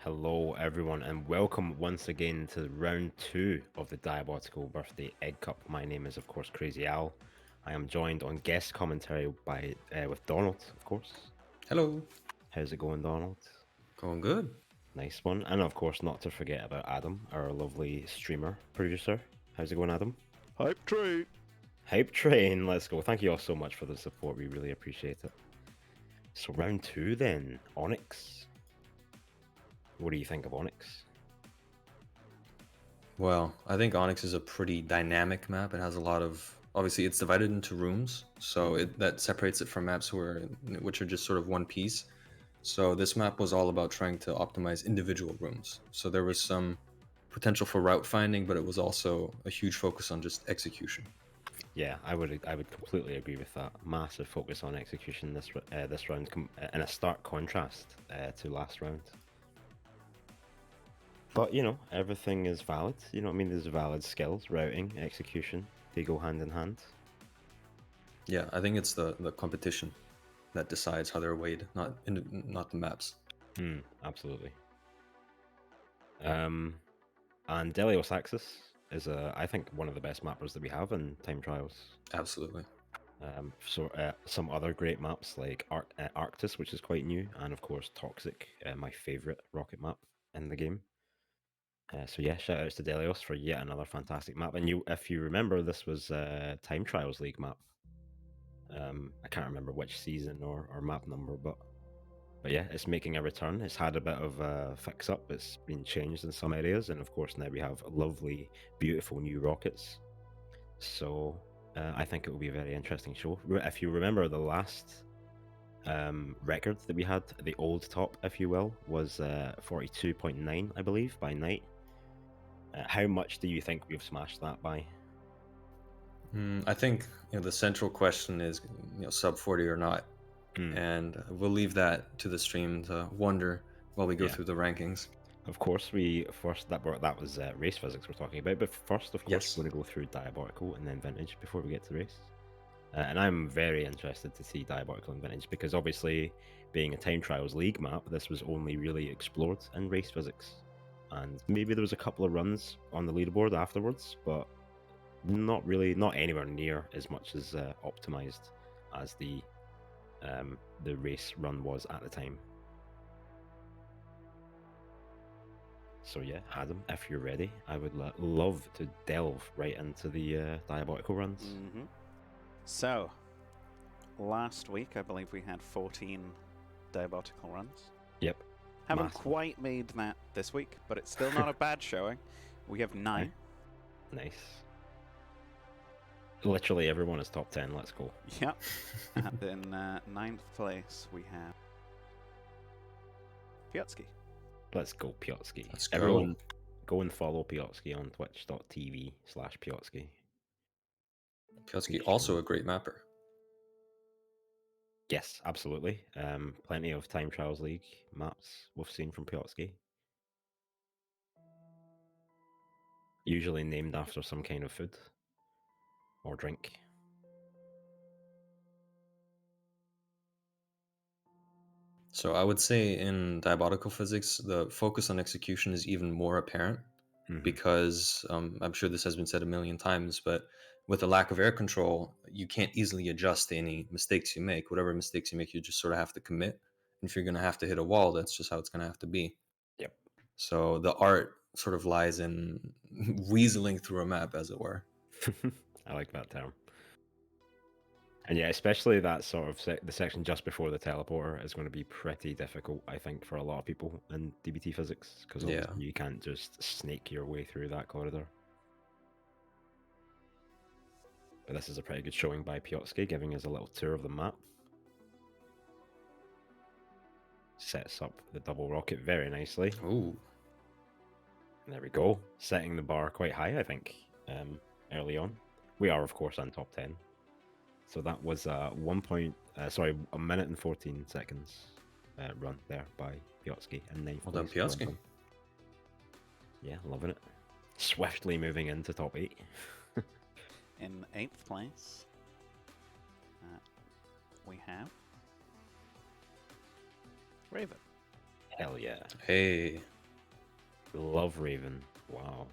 Hello, everyone, and welcome once again to round 2 of the Diabotical Birthday Egg Cup. My name is, of course, Crazy Al. I am joined on guest commentary by with Donald, of course. Hello. How's it going, Donald? Going good. Nice one. And, of course, not to forget about Adam, our lovely streamer producer. How's it going, Adam? Hype train. Hype train, let's go. Thank you all so much for the support. We really appreciate it. So, round 2 then, Onyx. What do you think of Onyx? Well, I think Onyx is a pretty dynamic map. It has a lot of obviously it's divided into rooms, so that separates it from maps which are just sort of one piece. So this map was all about trying to optimize individual rooms. So there was some potential for route finding, but it was also a huge focus on just execution. Yeah, I would completely agree with that. Massive focus on execution this round, in a stark contrast to last round. But you know, everything is valid. You know what I mean? There's valid skills, routing, execution. They go hand in hand. Yeah, I think it's the competition that decides how they're weighed, not the maps. Absolutely. And Delios Axis is I think one of the best mappers that we have in time trials. Absolutely. Some other great maps like Arctis, which is quite new, and of course Toxic, my favorite rocket map in the game. So yeah, shout outs to Delios for yet another fantastic map. And if you remember, this was Time Trials League map. I can't remember which season or map number, but yeah, it's making a return. It's had a bit of a fix up. It's been changed in some areas, and of course now we have lovely, beautiful new rockets. So I think it will be a very interesting show. If you remember, the last record that we had, the old top, if you will, was 42.9, I believe, by night. How much do you think we've smashed that by? I think the central question is sub 40 or not, and we'll leave that to the stream to wonder while we go through the rankings. Of course, that was race physics we're talking about, but first, of course, we're going to go through Diabotical and then Vintage before we get to race. And I'm very interested to see Diabotical and Vintage because obviously, being a Time Trials League map, this was only really explored in race physics, and maybe there was a couple of runs on the leaderboard afterwards, but not anywhere near as much as optimized as the race run was at the time. So yeah, Adam, if you're ready, I would love to delve right into the Diabotical runs. So, last week I believe we had 14 Diabotical runs. Yep. Haven't quite made that this week, but it's still not a bad showing. We have 9. Nice. Literally everyone is top 10. Let's go. Yep. And in 9th place we have Piotrski. Let's go, Piotrski. Let's go. Everyone, go and follow Piotrski on twitch.tv/Piotrski. Piotrski, also a great mapper. Yes, absolutely. Plenty of Time Trials League maps we've seen from Piotrski. Usually named after some kind of food or drink. So I would say in Diabotical Physics, the focus on execution is even more apparent because I'm sure this has been said a million times, but with the lack of air control, you can't easily adjust to any mistakes you make. Whatever mistakes you make, you just sort of have to commit. And if you're going to have to hit a wall, that's just how it's going to have to be. Yep. So the art sort of lies in weaseling through a map, as it were. I like that term. And yeah, especially that sort of the section just before the teleporter is going to be pretty difficult, I think, for a lot of people in DBT physics, because you can't just snake your way through that corridor. But this is a pretty good showing by Piotrski, giving us a little tour of the map. Sets up the double rocket very nicely. Ooh. There we go. Setting the bar quite high, I think, early on. We are, of course, on top 10. So that was a minute and 14 seconds run there by Piotrski. And then well done, Piotrski. Yeah, loving it. Swiftly moving into top 8. In 8th place, we have Raven. Hell yeah. Hey. Love Raven. Wow.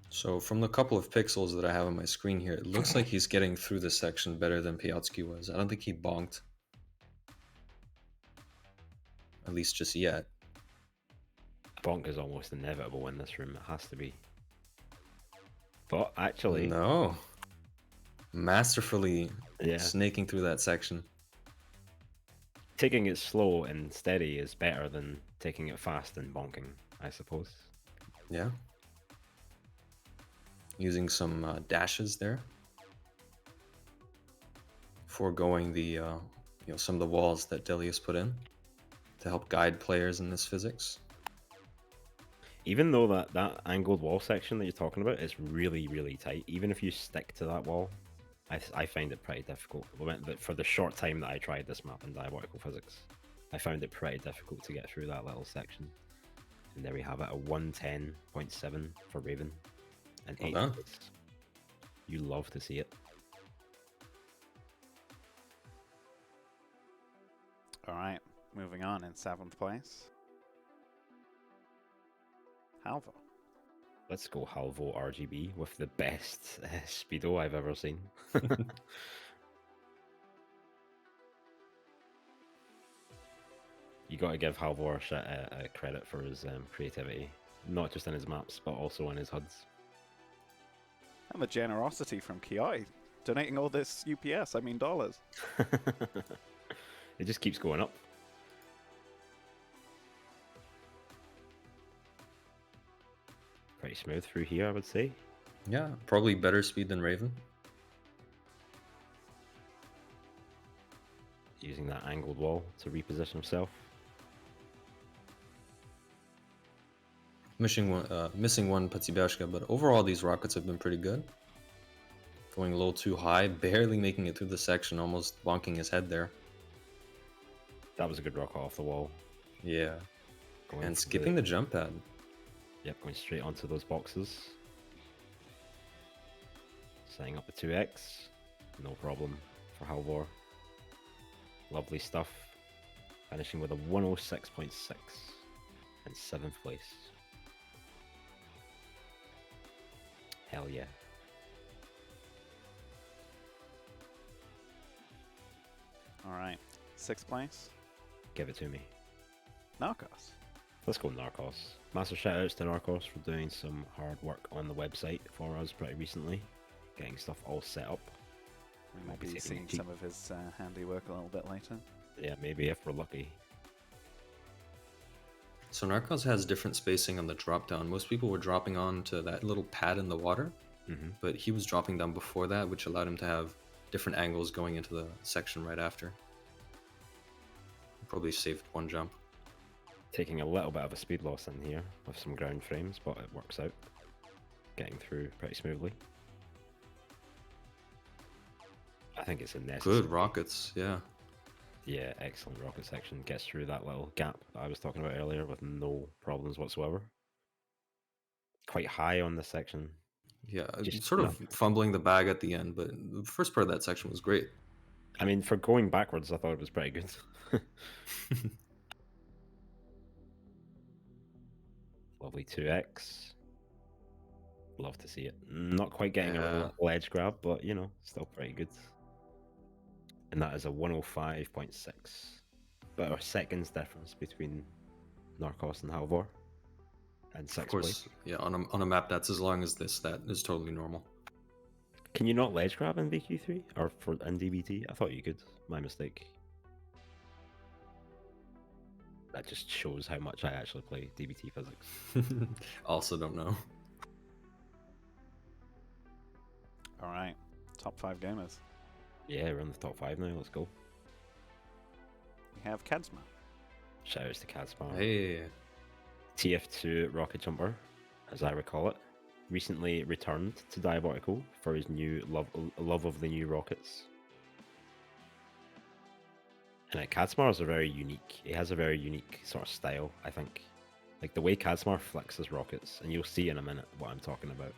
So from the couple of pixels that I have on my screen here, it looks like he's getting through this section better than Piotski was. I don't think he bonked. At least just yet. Bonk is almost inevitable in this room. It has to be. But actually... No. Masterfully Yeah. snaking through that section. Taking it slow and steady is better than taking it fast and bonking, I suppose. Yeah. Using some dashes there. Foregoing the some of the walls that Delius put in to help guide players in this physics. Even though that angled wall section that you're talking about is really, really tight, even if you stick to that wall, I find it pretty difficult. For the short time that I tried this map in Diabotical Physics, I found it pretty difficult to get through that little section. And there we have it, a 110.7 for Raven. And Well 8th done. place. You love to see it. Alright, moving on in 7th place. Halvo. Let's go Halvo RGB with the best speedo I've ever seen. You got to give Halvor a credit for his creativity, not just in his maps, but also in his HUDs. And the generosity from Kiai, donating all this UPS, I mean dollars. It just keeps going up. Pretty smooth through here, I would say. Yeah, probably better speed than Raven. Using that angled wall to reposition himself. Missing one Patsibiashka, but overall these rockets have been pretty good. Going a little too high, barely making it through the section, almost bonking his head there. That was a good rocket off the wall. Yeah. Going And for skipping the jump pad. Yep, going straight onto those boxes. Setting up the 2x. No problem for Halvor. Lovely stuff. Finishing with a 106.6 and 7th place. Hell yeah. Alright, 6th place. Give it to me. Narcos. Let's go Narcos. Massive shout outs to Narcos for doing some hard work on the website for us pretty recently. Getting stuff all set up. We might be be taking seeing a peek. some of his handiwork a little bit later. Yeah, maybe if we're lucky. So Narcos has different spacing on the drop down. Most people were dropping on to that little pad in the water, but he was dropping down before that, which allowed him to have different angles going into the section right after. Probably saved one jump. Taking a little bit of a speed loss in here with some ground frames, but it works out. Getting through pretty smoothly. I think it's a necessary. Good rockets, yeah. Yeah, excellent rocket section. Gets through that little gap that I was talking about earlier with no problems whatsoever. Quite high on this section. Yeah, Just sort of fumbling the bag at the end, but the first part of that section was great. I mean, for going backwards, I thought it was pretty good. Lovely 2x. Love to see it. Not quite getting a ledge grab, but you know, still pretty good. And that is a 105.6. But a seconds difference between Narcos and Halvor. And 6th Of course, place. yeah, on a map that's as long as this, that is totally normal. Can you not ledge grab in VQ3? Or in DBT? I thought you could. My mistake. That just shows how much I actually play DBT physics. Also don't know. Alright, top 5 gamers. Yeah, we're in the top 5 now. Let's go. We have Kadzma. Shoutouts to Kadzma. Hey. TF2 rocket jumper, as I recall it, recently returned to Diabotical for his new love of the new rockets. And Kadzma is he has a very unique sort of style, I think. Like the way Kazmar flicks his rockets, and you'll see in a minute what I'm talking about.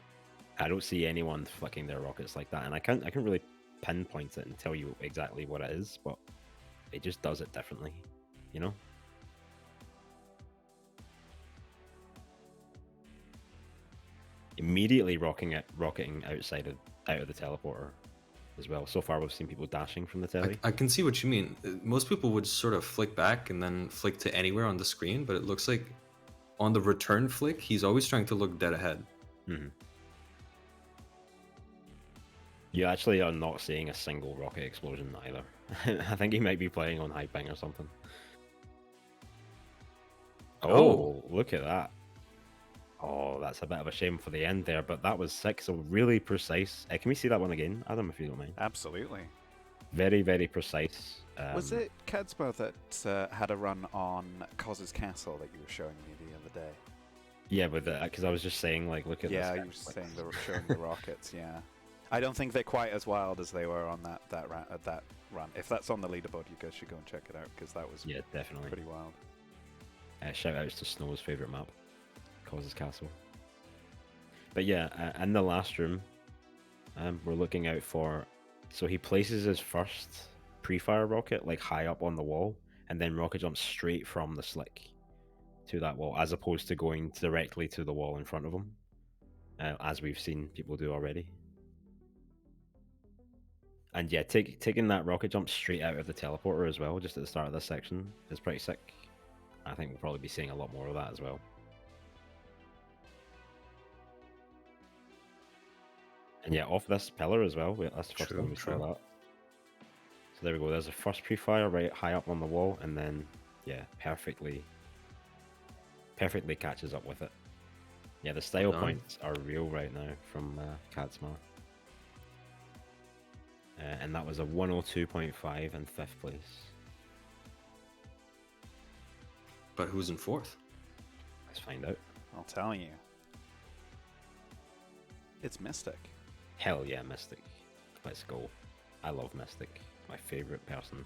I don't see anyone flicking their rockets like that, and I can't really pinpoint it and tell you exactly what it is, but it just does it differently, you know? Immediately rocketing out of the teleporter as well. So far, we've seen people dashing from the telly. I can see what you mean. Most people would sort of flick back and then flick to anywhere on the screen, but it looks like on the return flick, he's always trying to look dead ahead. Mm-hmm. You actually are not seeing a single rocket explosion either. I think he might be playing on high ping or something. Oh, look at that. Oh, that's a bit of a shame for the end there, but that was sick, so really precise. Can we see that one again, Adam, if you don't mind? Absolutely. Very, very precise. Was it Kadzmo that had a run on Koz's Castle that you were showing me the other day? Yeah, but because I was just saying, like, look at this. Yeah, you were saying showing the rockets, yeah. I don't think they're quite as wild as they were on that run. If that's on the leaderboard, you guys should go and check it out, because that was definitely pretty wild. Shout outs to Snow's favourite map, Koz's Castle. But yeah, in the last room, we're looking out for... So he places his first pre-fire rocket like high up on the wall, and then rocket jumps straight from the slick to that wall, as opposed to going directly to the wall in front of him, as we've seen people do already. And yeah, taking that rocket jump straight out of the teleporter as well, just at the start of this section, is pretty sick. I think we'll probably be seeing a lot more of that as well. And yeah, off this pillar as well. That's the first time we saw that. So there we go. There's a first pre-fire right high up on the wall, and then yeah, perfectly catches up with it. Yeah, the style points are real right now from Kadzma. And that was a 102.5 in 5th place. But who's in 4th? Let's find out. I'll tell you. It's Mystic. Hell yeah, Mystic. Let's go. I love Mystic. My favorite person.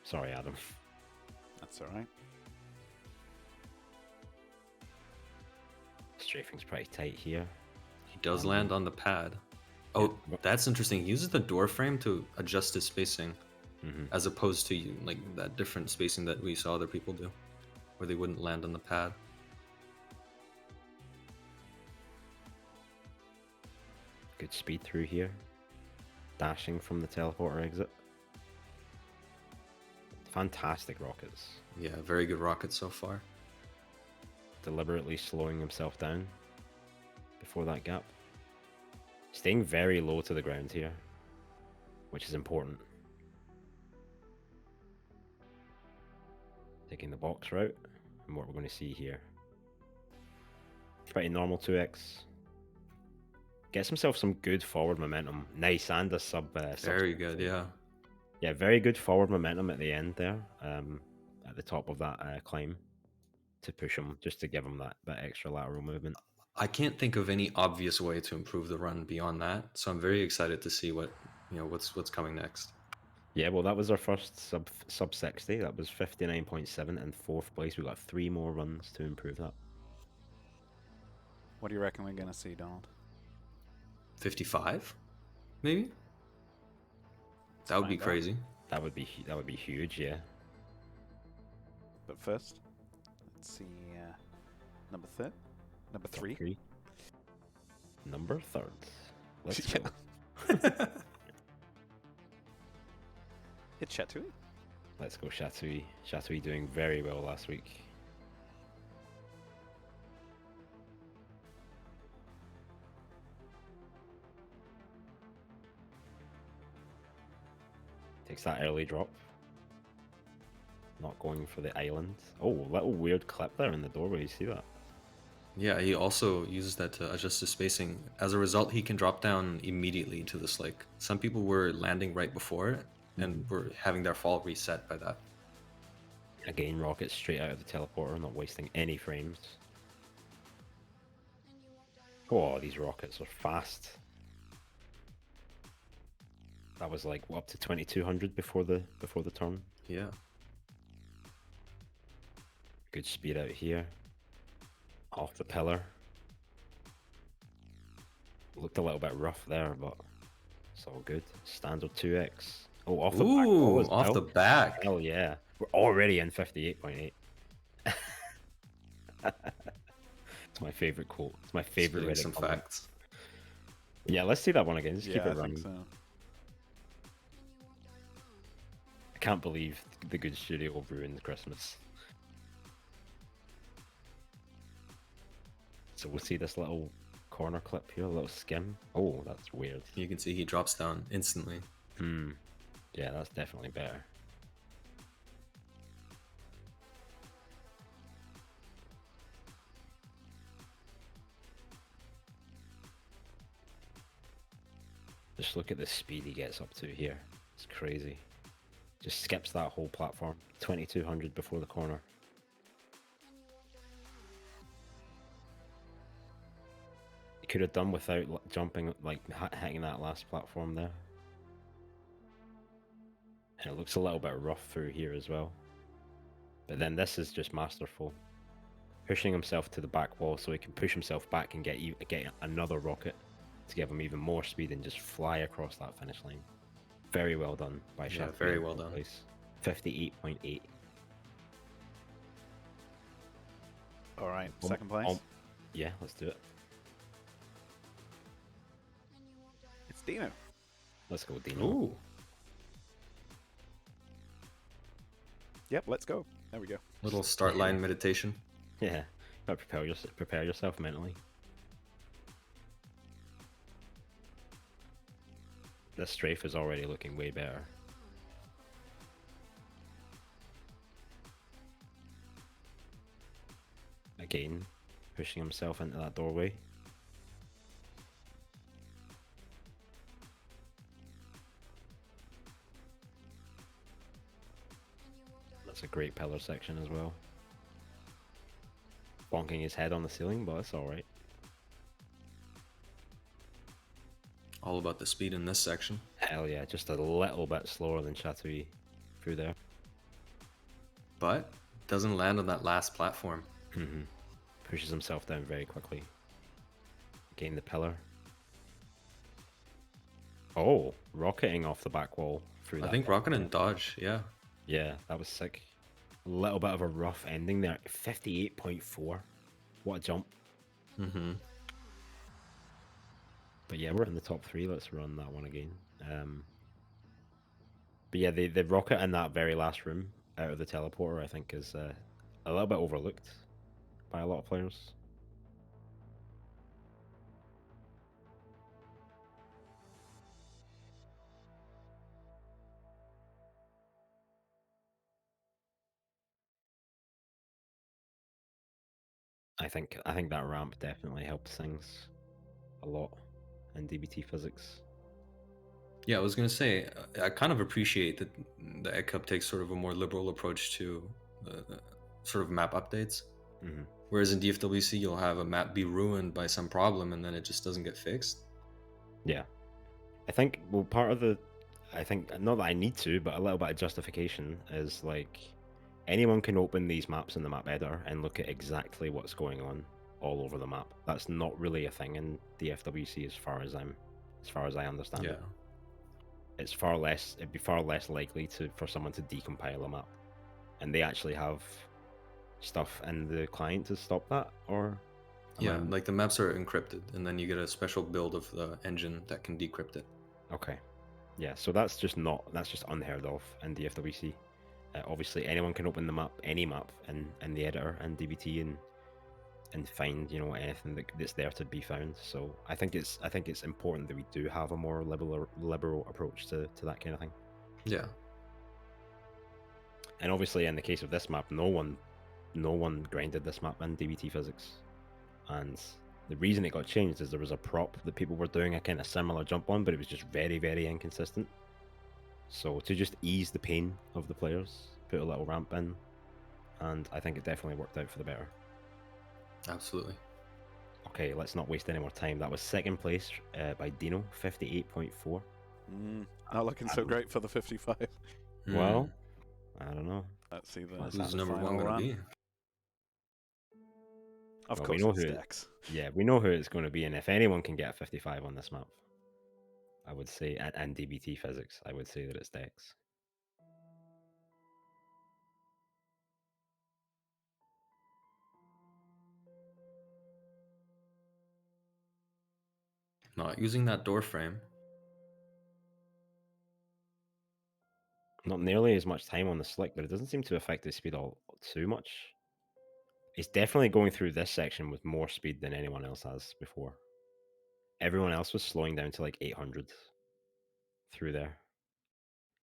Sorry, Adam. That's alright. Strafing's pretty tight here. He does land on the pad. Oh, that's interesting. He uses the door frame to adjust his spacing, as opposed to like that different spacing that we saw other people do, where they wouldn't land on the pad. Good speed through here. Dashing from the teleporter exit. Fantastic rockets. Yeah, very good rockets so far. Deliberately slowing himself down before that gap. Staying very low to the ground here, which is important. Taking the box route, and what we're going to see here. Pretty normal 2x. Gets himself some good forward momentum. Nice, and a sub. Very good, yeah. Yeah, very good forward momentum at the end there, at the top of that climb, to push him, just to give him that bit extra lateral movement. I can't think of any obvious way to improve the run beyond that, so I'm very excited to see what's coming next. Yeah, well, that was our first sub 60. That was 59.7 in 4th place. We've got 3 more runs to improve that. What do you reckon we're going to see, Donald? 55, maybe. That would be crazy. That would be huge, yeah. But first, let's see number 3. Number 3rd. Let's go. It's Chatui. Let's go, Chatui. Chatui doing very well last week. Takes that early drop. Not going for the island. Oh, little weird clip there in the doorway. You see that? Yeah, he also uses that to adjust his spacing. As a result, he can drop down immediately to this. Like, some people were landing right before it, and were having their fall reset by that. Again, rockets straight out of the teleporter, not wasting any frames. Oh, these rockets are fast. That was like up to 2200 before the turn. Yeah. Good speed out here. Off the pillar. Looked a little bit rough there, but it's all good. Standard 2x. Oh, off the back wall as off well. the back. Hell yeah. We're already in 58.8. It's my favorite quote. It's my favorite Spitting Reddit some comment. facts. Yeah, let's see that one again. Just keep Yeah, it I running. think so. I can't believe the good studio ruined Christmas. So we'll see this little corner clip here, a little skim. Oh, that's weird. You can see he drops down instantly. Yeah, that's definitely better. Just look at the speed he gets up to here. It's crazy. Just skips that whole platform. 2200 before the corner. He could have done without jumping, like hitting that last platform there. And it looks a little bit rough through here as well. But then this is just masterful. Pushing himself to the back wall so he can push himself back and get another rocket to give him even more speed and just fly across that finish line. Very well done by Shaq. Yeah, very well done. 58.8. All right, second place. Yeah, let's do it. It's Dino. Let's go, Dino. Ooh. Yep, let's go. There we go. Little start line meditation. Yeah, but prepare yourself mentally. This strafe is already looking way better. Again, pushing himself into that doorway. That's a great pillar section as well. Bonking his head on the ceiling, but it's alright. All about the speed in this section. Hell yeah, just a little bit slower than Chatouille through there. But doesn't land on that last platform. Pushes himself down very quickly. Gain the pillar. Oh, rocketing off the back wall through that. I think rocket and dodge, yeah. Yeah, that was sick. A little bit of a rough ending there. 58.4. What a jump. But yeah, we're in the top 3. Let's run that one again. But yeah, the rocket in that very last room out of the teleporter, I think, is a little bit overlooked by a lot of players. I think that ramp definitely helped things a lot in DBT physics. Yeah, I was gonna say, I kind of appreciate that the EggCup takes sort of a more liberal approach to the sort of map updates. Whereas in DFWC, you'll have a map be ruined by some problem and then it just doesn't get fixed. Yeah. I think, well, part of the, I think, not that I need to, but a little bit of justification is like, anyone can open these maps in the map editor and look at exactly what's going on all over the map. That's not really a thing in DFWC as far as I understand it. It's it'd be far less likely for someone to decompile a map. And they actually have stuff in the client to stop that, or? Yeah, like the maps are encrypted, and then you get a special build of the engine that can decrypt it. Okay. Yeah, so that's just unheard of in DFWC. Obviously, anyone can open the map, any map, in the editor and DBT and find anything that's there to be found. So I think it's important that we do have a more liberal approach to that kind of thing. Yeah. And obviously, in the case of this map, no one grinded this map in DBT physics, and the reason it got changed is there was a prop that people were doing a kind of similar jump on, but it was just very, very inconsistent. So to just ease the pain of the players, put a little ramp in, and I think it definitely worked out for the better. Absolutely. Okay, let's not waste any more time. That was second place by Dino, 58.4. Not looking so great for the 55. Well, I don't know. Let's see who's number one going to be? Of Well, we course, know it's who. Dex. Yeah, we know who it's going to be, and if anyone can get a 55 on this map, I would say, and DBT physics, I would say that it's Dex. Not using that door frame. Not nearly as much time on the slick, but it doesn't seem to affect his speed all too much. He's definitely going through this section with more speed than anyone else has before. Everyone else was slowing down to like 800 through there.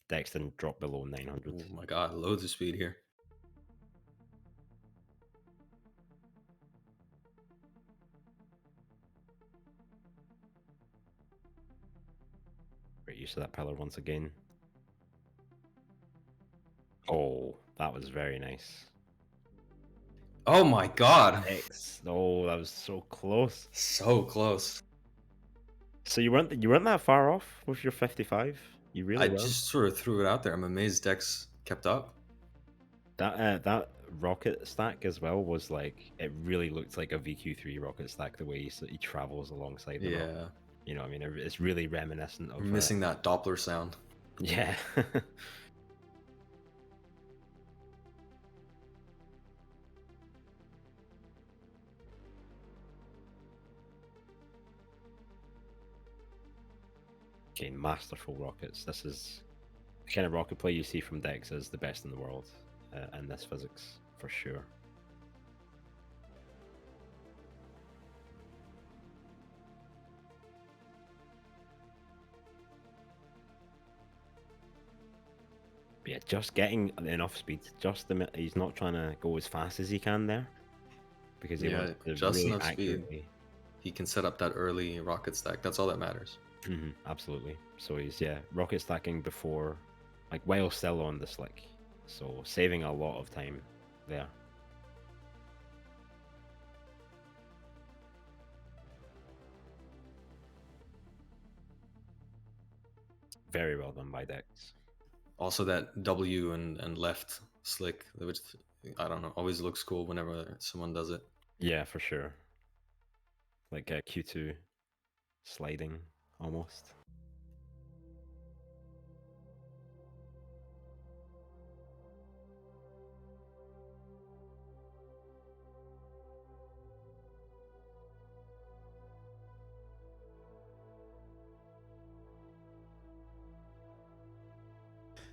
Dex didn't drop below 900. Oh my god, loads of speed here. Great use of that pillar once again. Oh, that was very nice. Oh my god. Dex. Oh, that was so close. So close. So you weren't that far off with your 55. You really I weren't. just sort of threw it out there. I'm amazed Dex kept up. That rocket stack as well was like, it really looked like a VQ3 rocket stack the way he travels alongside the map. Yeah. You know, I mean, it's really reminiscent of We're missing that Doppler sound. Yeah. Okay, masterful rockets. This is the kind of rocket play you see from Dex is the best in the world in this physics, for sure. But yeah, just getting enough speed. He's not trying to go as fast as he can there, because he wants to just really enough speed. accurately. He can set up that early rocket stack. That's all that matters. Absolutely. So he's rocket stacking before, like while still on the slick. So saving a lot of time there. Very well done by Dex. Also, that W and left slick, which I don't know, always looks cool whenever someone does it. Yeah, for sure. Like Q2 sliding almost.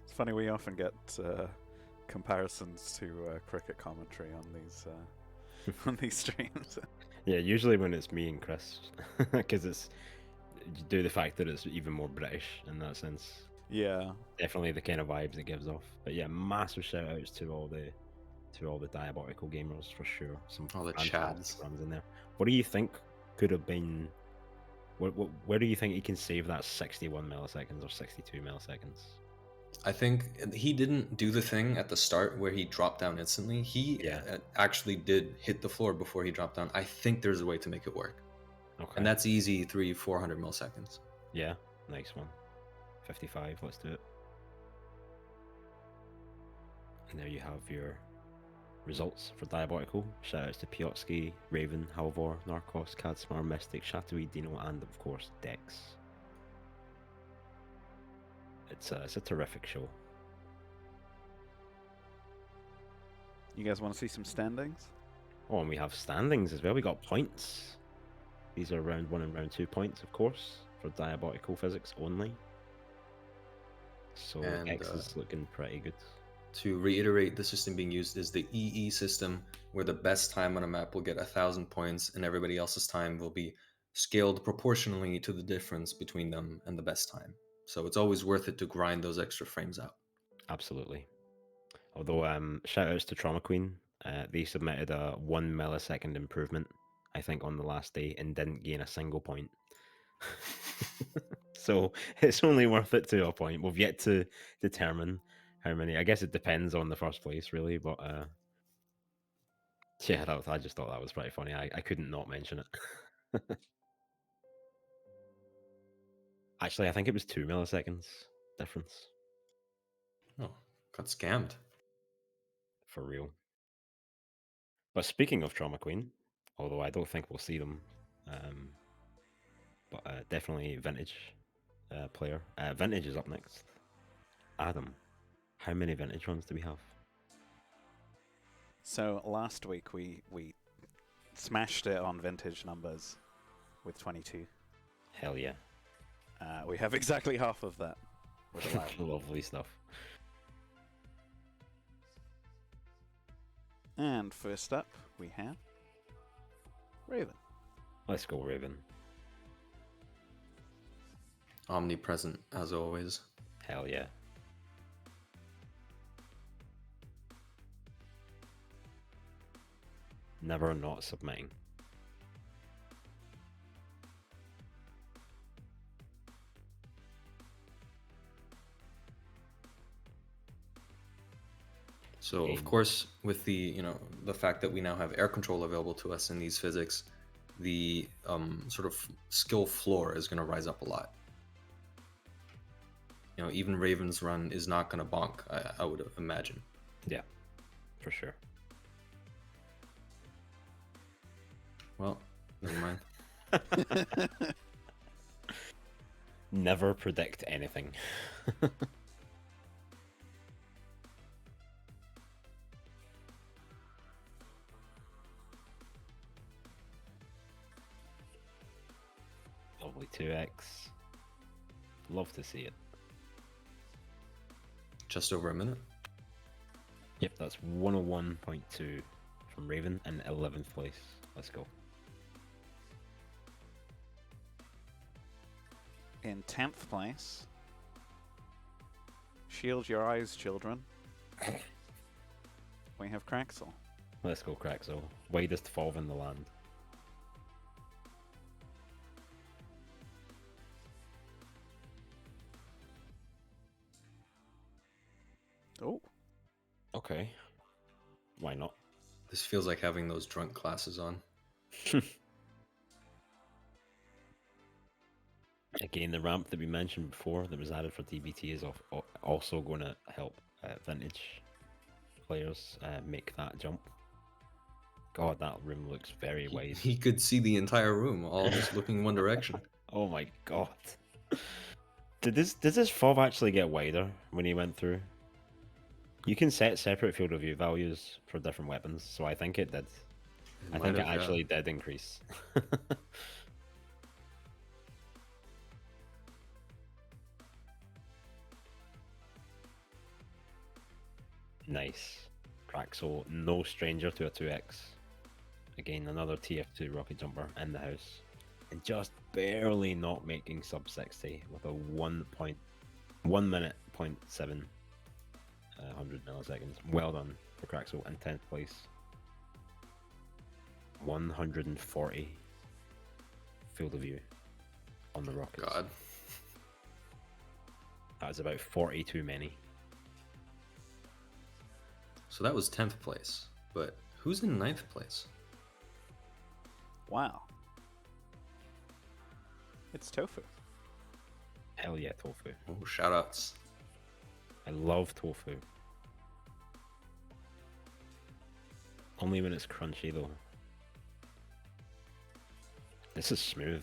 It's funny, we often get comparisons to cricket commentary on these on these streams. Yeah, usually when it's me and Chris, because it's due to the fact that it's even more British in that sense. Yeah, Definitely the kind of vibes it gives off. But yeah, massive shout outs to all the Diabotical gamers for sure. Some All the fantastic chads. runs in there. What do you think could have been? Where do you think he can save that 61 milliseconds or 62 milliseconds? I think he didn't do the thing at the start where he dropped down instantly. He actually did hit the floor before he dropped down. I think there's a way to make it work. Okay. And that's easy, 400 milliseconds. Yeah, nice one. 55, let's do it. And there you have your results for Diabotical. Shoutouts to Piotsky, Raven, Halvor, Narcos, Cadsmar, Mystic, Shattooey, Dino, and of course Dex. It's a terrific show. you guys want to see some standings? Oh, and we have standings as well. We got points. These are round 1 and round 2 points, of course, for Diabotical Physics only. So X is looking pretty good. To reiterate, the system being used is the EE system, where the best time on a map will get 1,000 points, and everybody else's time will be scaled proportionally to the difference between them and the best time. So it's always worth it to grind those extra frames out. Absolutely. Although, shout outs to Trauma Queen. They submitted a 1 millisecond improvement, I think, on the last day and didn't gain a single point. So it's only worth it to a point. We've yet to determine how many. I guess it depends on the first place, really. But yeah, I just thought that was pretty funny. I couldn't not mention it. Actually, I think it was 2 milliseconds difference. Oh, got scammed. For real. But speaking of Trauma Queen, although I don't think we'll see them. But definitely vintage player. Vintage is up next. Adam, how many vintage ones do we have? So last week we smashed it on vintage numbers with 22. Hell yeah. We have exactly half of that with 11. Lovely stuff. And first up, we have Raven. Let's go, Raven. Omnipresent, as always. Hell yeah. Never not submitting. So of course, with the the fact that we now have air control available to us in these physics, the sort of skill floor is going to rise up a lot. Even Raven's run is not going to bonk, I would imagine. Yeah, for sure. Well, never mind. Never predict anything. Lovely 2x. Love to see it. Just over a minute. Yep, that's 101.2 from Raven in 11th place. Let's go. In 10th place, shield your eyes, children. We have Craxel. Let's go, Craxel. Widest fall in the land. Oh. Okay. Why not? This feels like having those drunk classes on. Again, the ramp that we mentioned before that was added for DBT is also going to help vintage players make that jump. God, that room looks very wide. He could see the entire room, all just looking one direction. Oh my god. Did this fob actually get wider when he went through? You can set separate field of view values for different weapons, so I think it did. I think it actually did increase. Nice. Craxel, no stranger to a 2x. Again, another TF2 rocket jumper in the house. And just barely not making sub 60 with a 1 minute, 0.7 100 milliseconds. Well done for Craxel in 10th place. 140 field of view on the rockets. God. That's about 40 too many. So that was 10th place, but who's in 9th place? Wow. It's Tofu. Hell yeah, Tofu. Oh, shoutouts. I love tofu. Only when it's crunchy though. This is smooth.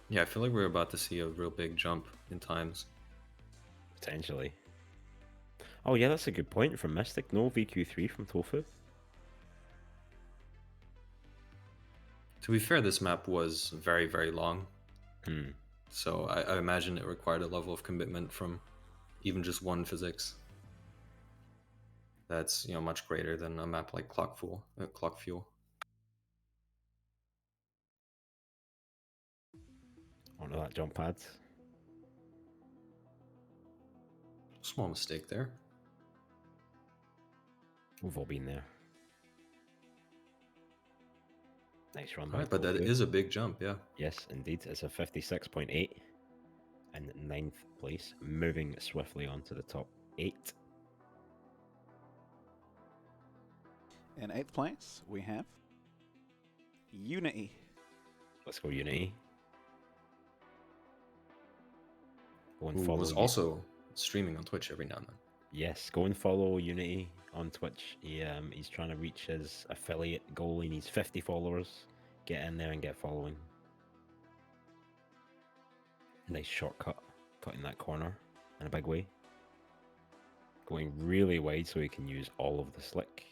Yeah, I feel like we're about to see a real big jump in times. Potentially. Oh yeah, that's a good point from Mystic. No VQ3 from Tofu. To be fair, this map was very, very long. Hmm. So I imagine it required a level of commitment from even just one physics. That's much greater than a map like Clock Fuel. Oh no, that jump pad. Small mistake there. We've all been there. Nice run. Right, but that is a big jump, yeah. Yes, indeed. It's a 56.8 in 9th place, moving swiftly on to the top 8. In 8th place, we have Unity. Let's go, Unity. Go and Who follow was you. also streaming on Twitch every now and then. Yes, go and follow Unity on Twitch. He's trying to reach his affiliate goal. He needs 50 followers. Get in there and get following. Nice shortcut, cutting that corner in a big way. Going really wide so he can use all of the slick.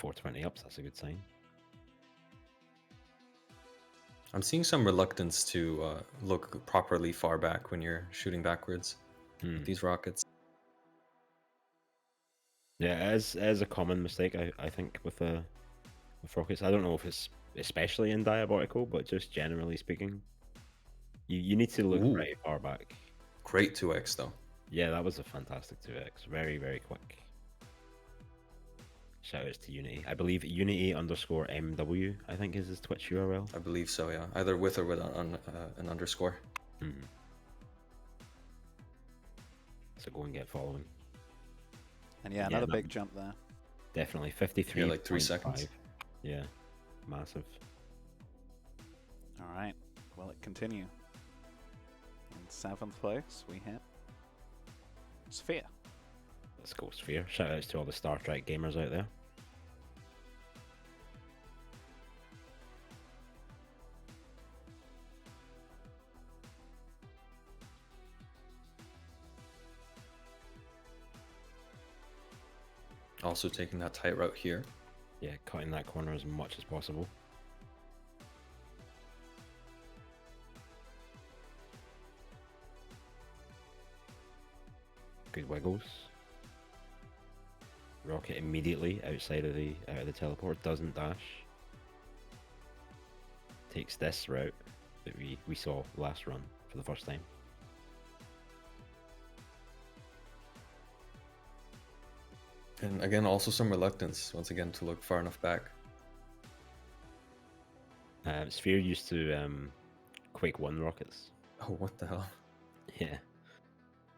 .420 ups, that's a good sign. I'm seeing some reluctance to look properly far back when you're shooting backwards with these rockets. Yeah, it is a common mistake, I think, with rockets. I don't know if it's especially in Diabotical, but just generally speaking, you need to look pretty far back. Great 2x though. Yeah, that was a fantastic 2x. Very, very quick. Shoutouts to Unity. I believe Unity_MW, I think is his Twitch URL. I believe so, yeah. Either with or without an underscore. So go and get following. And yeah, another big jump there. Definitely 53. Yeah, like 3 seconds. Yeah, massive. All right, will it continue? In 7th place, we hit Sphere. Let's go Sphere. Shoutouts to all the Star Trek gamers out there. Also taking that tight route here. Yeah, cutting that corner as much as possible. Good wiggles. Rocket immediately outside of the teleport, doesn't dash. Takes this route that we saw last run for the first time. And again, also some reluctance, once again, to look far enough back. Sphere used to Quake 1 rockets. Oh, what the hell? Yeah.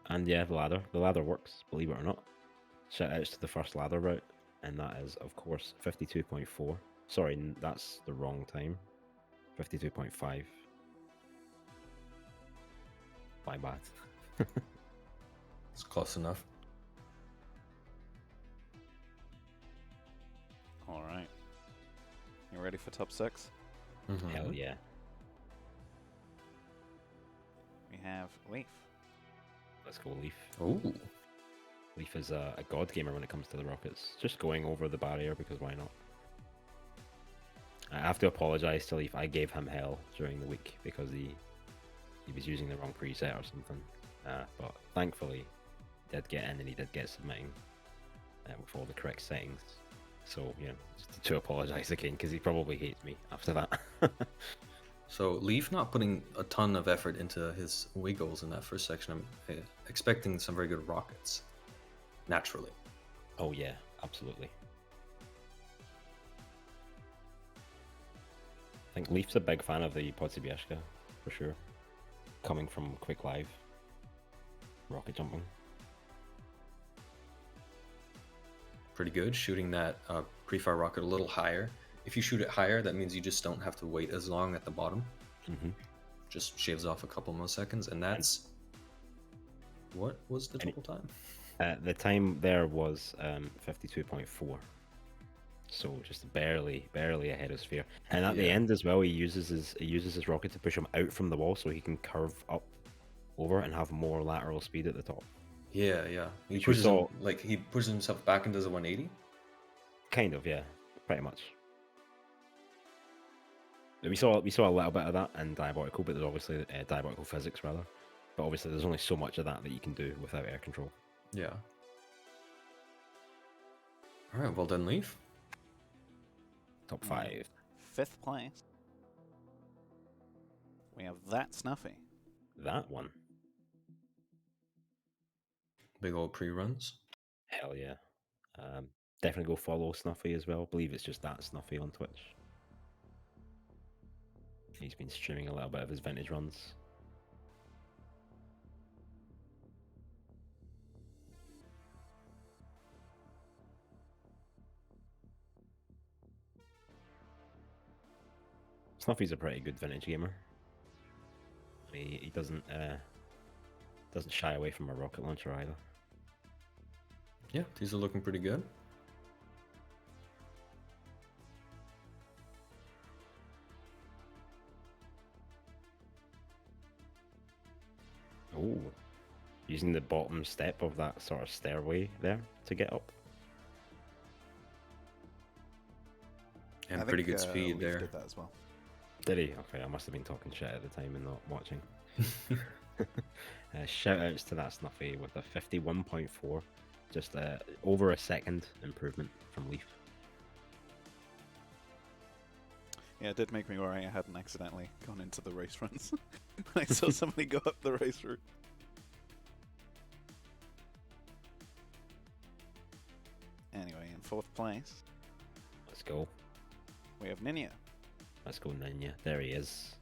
And yeah, the ladder works, believe it or not. Shoutouts to the first ladder route, and that is, of course, 52.4. Sorry, that's the wrong time. 52.5. My bad. It's close enough. All right. You ready for top 6? Hell yeah. We have Leaf. Let's go Leaf. Ooh. Leaf is a god gamer when it comes to the rockets. Just going over the barrier because why not? I have to apologize to Leaf. I gave him hell during the week because he was using the wrong preset or something. But thankfully, he did get in and he did get submitting with all the correct settings. So, you know, just to apologize again because he probably hates me after that. So Leaf not putting a ton of effort into his wiggles in that first section. I'm expecting some very good rockets, naturally. Oh yeah, absolutely. I think Leaf's a big fan of the Podsybieszka, for sure. Coming from Quick Live. Rocket jumping. Pretty good, shooting that pre-fire rocket a little higher. If you shoot it higher, that means you just don't have to wait as long at the bottom. Just shaves off a couple more seconds, and that's... What was the total time? The time there was 52.4. So just barely ahead of Sphere. And at the end as well, he uses his rocket to push him out from the wall so he can curve up over and have more lateral speed at the top. Yeah. He pushes himself back into the 180? Kind of, yeah. Pretty much. We saw a little bit of that in Diabotical, but there's obviously Diabotical Physics rather. But obviously there's only so much of that you can do without air control. Yeah. Alright, well done, Leaf. Top 5. 5th place. We have That Snuffy. That one. Big old pre-runs. Hell yeah. Definitely go follow Snuffy as well. I believe it's just That Snuffy on Twitch. He's been streaming a little bit of his vintage runs. Snuffy's a pretty good vintage gamer. He doesn't shy away from a rocket launcher either. Yeah, these are looking pretty good. Oh, using the bottom step of that sort of stairway there to get up. And pretty good speed Leaf there. did that as well. Did he? Okay, I must have been talking shit at the time and not watching. Shout outs to that Snuffy with a 51.4. Just over a second improvement from Leaf. Yeah, it did make me worry I hadn't accidentally gone into the race runs. I saw somebody go up the race route. Anyway, in 4th place, Let's go. we have Ninja. Let's go, Ninja. There he is.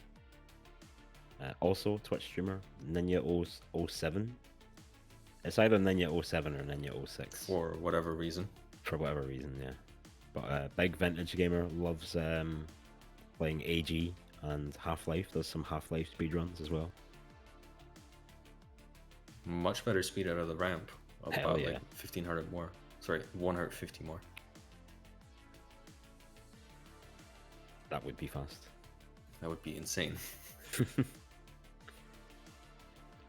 Also, Twitch streamer, Ninja07. It's either Ninja07 or Ninja06. For whatever reason. For whatever reason, yeah. But big vintage gamer, loves playing AG and Half-Life. Does some Half-Life speedruns as well. Much better speed out of the ramp. Hell About yeah. like 1500 more. Sorry, 150 more. That would be fast. That would be insane.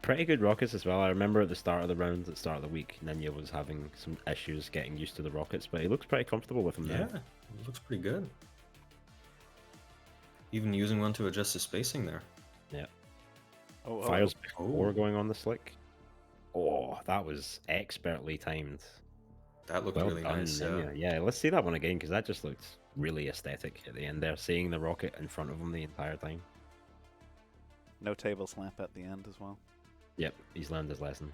Pretty good rockets as well. I remember at the start of the round, at the start of the week, Ninja was having some issues getting used to the rockets, but he looks pretty comfortable with them Yeah, now. it looks pretty good. Even using one to adjust the spacing there. Yeah. Oh, Fires before Oh. going on the slick. Oh, that was expertly timed. That looked Well really done, nice. Ninja. Yeah, let's see that one again, because that just looked really aesthetic at the end there, seeing the rocket in front of him the entire time. no table slap at the end as well. Yep, he's learned his lesson.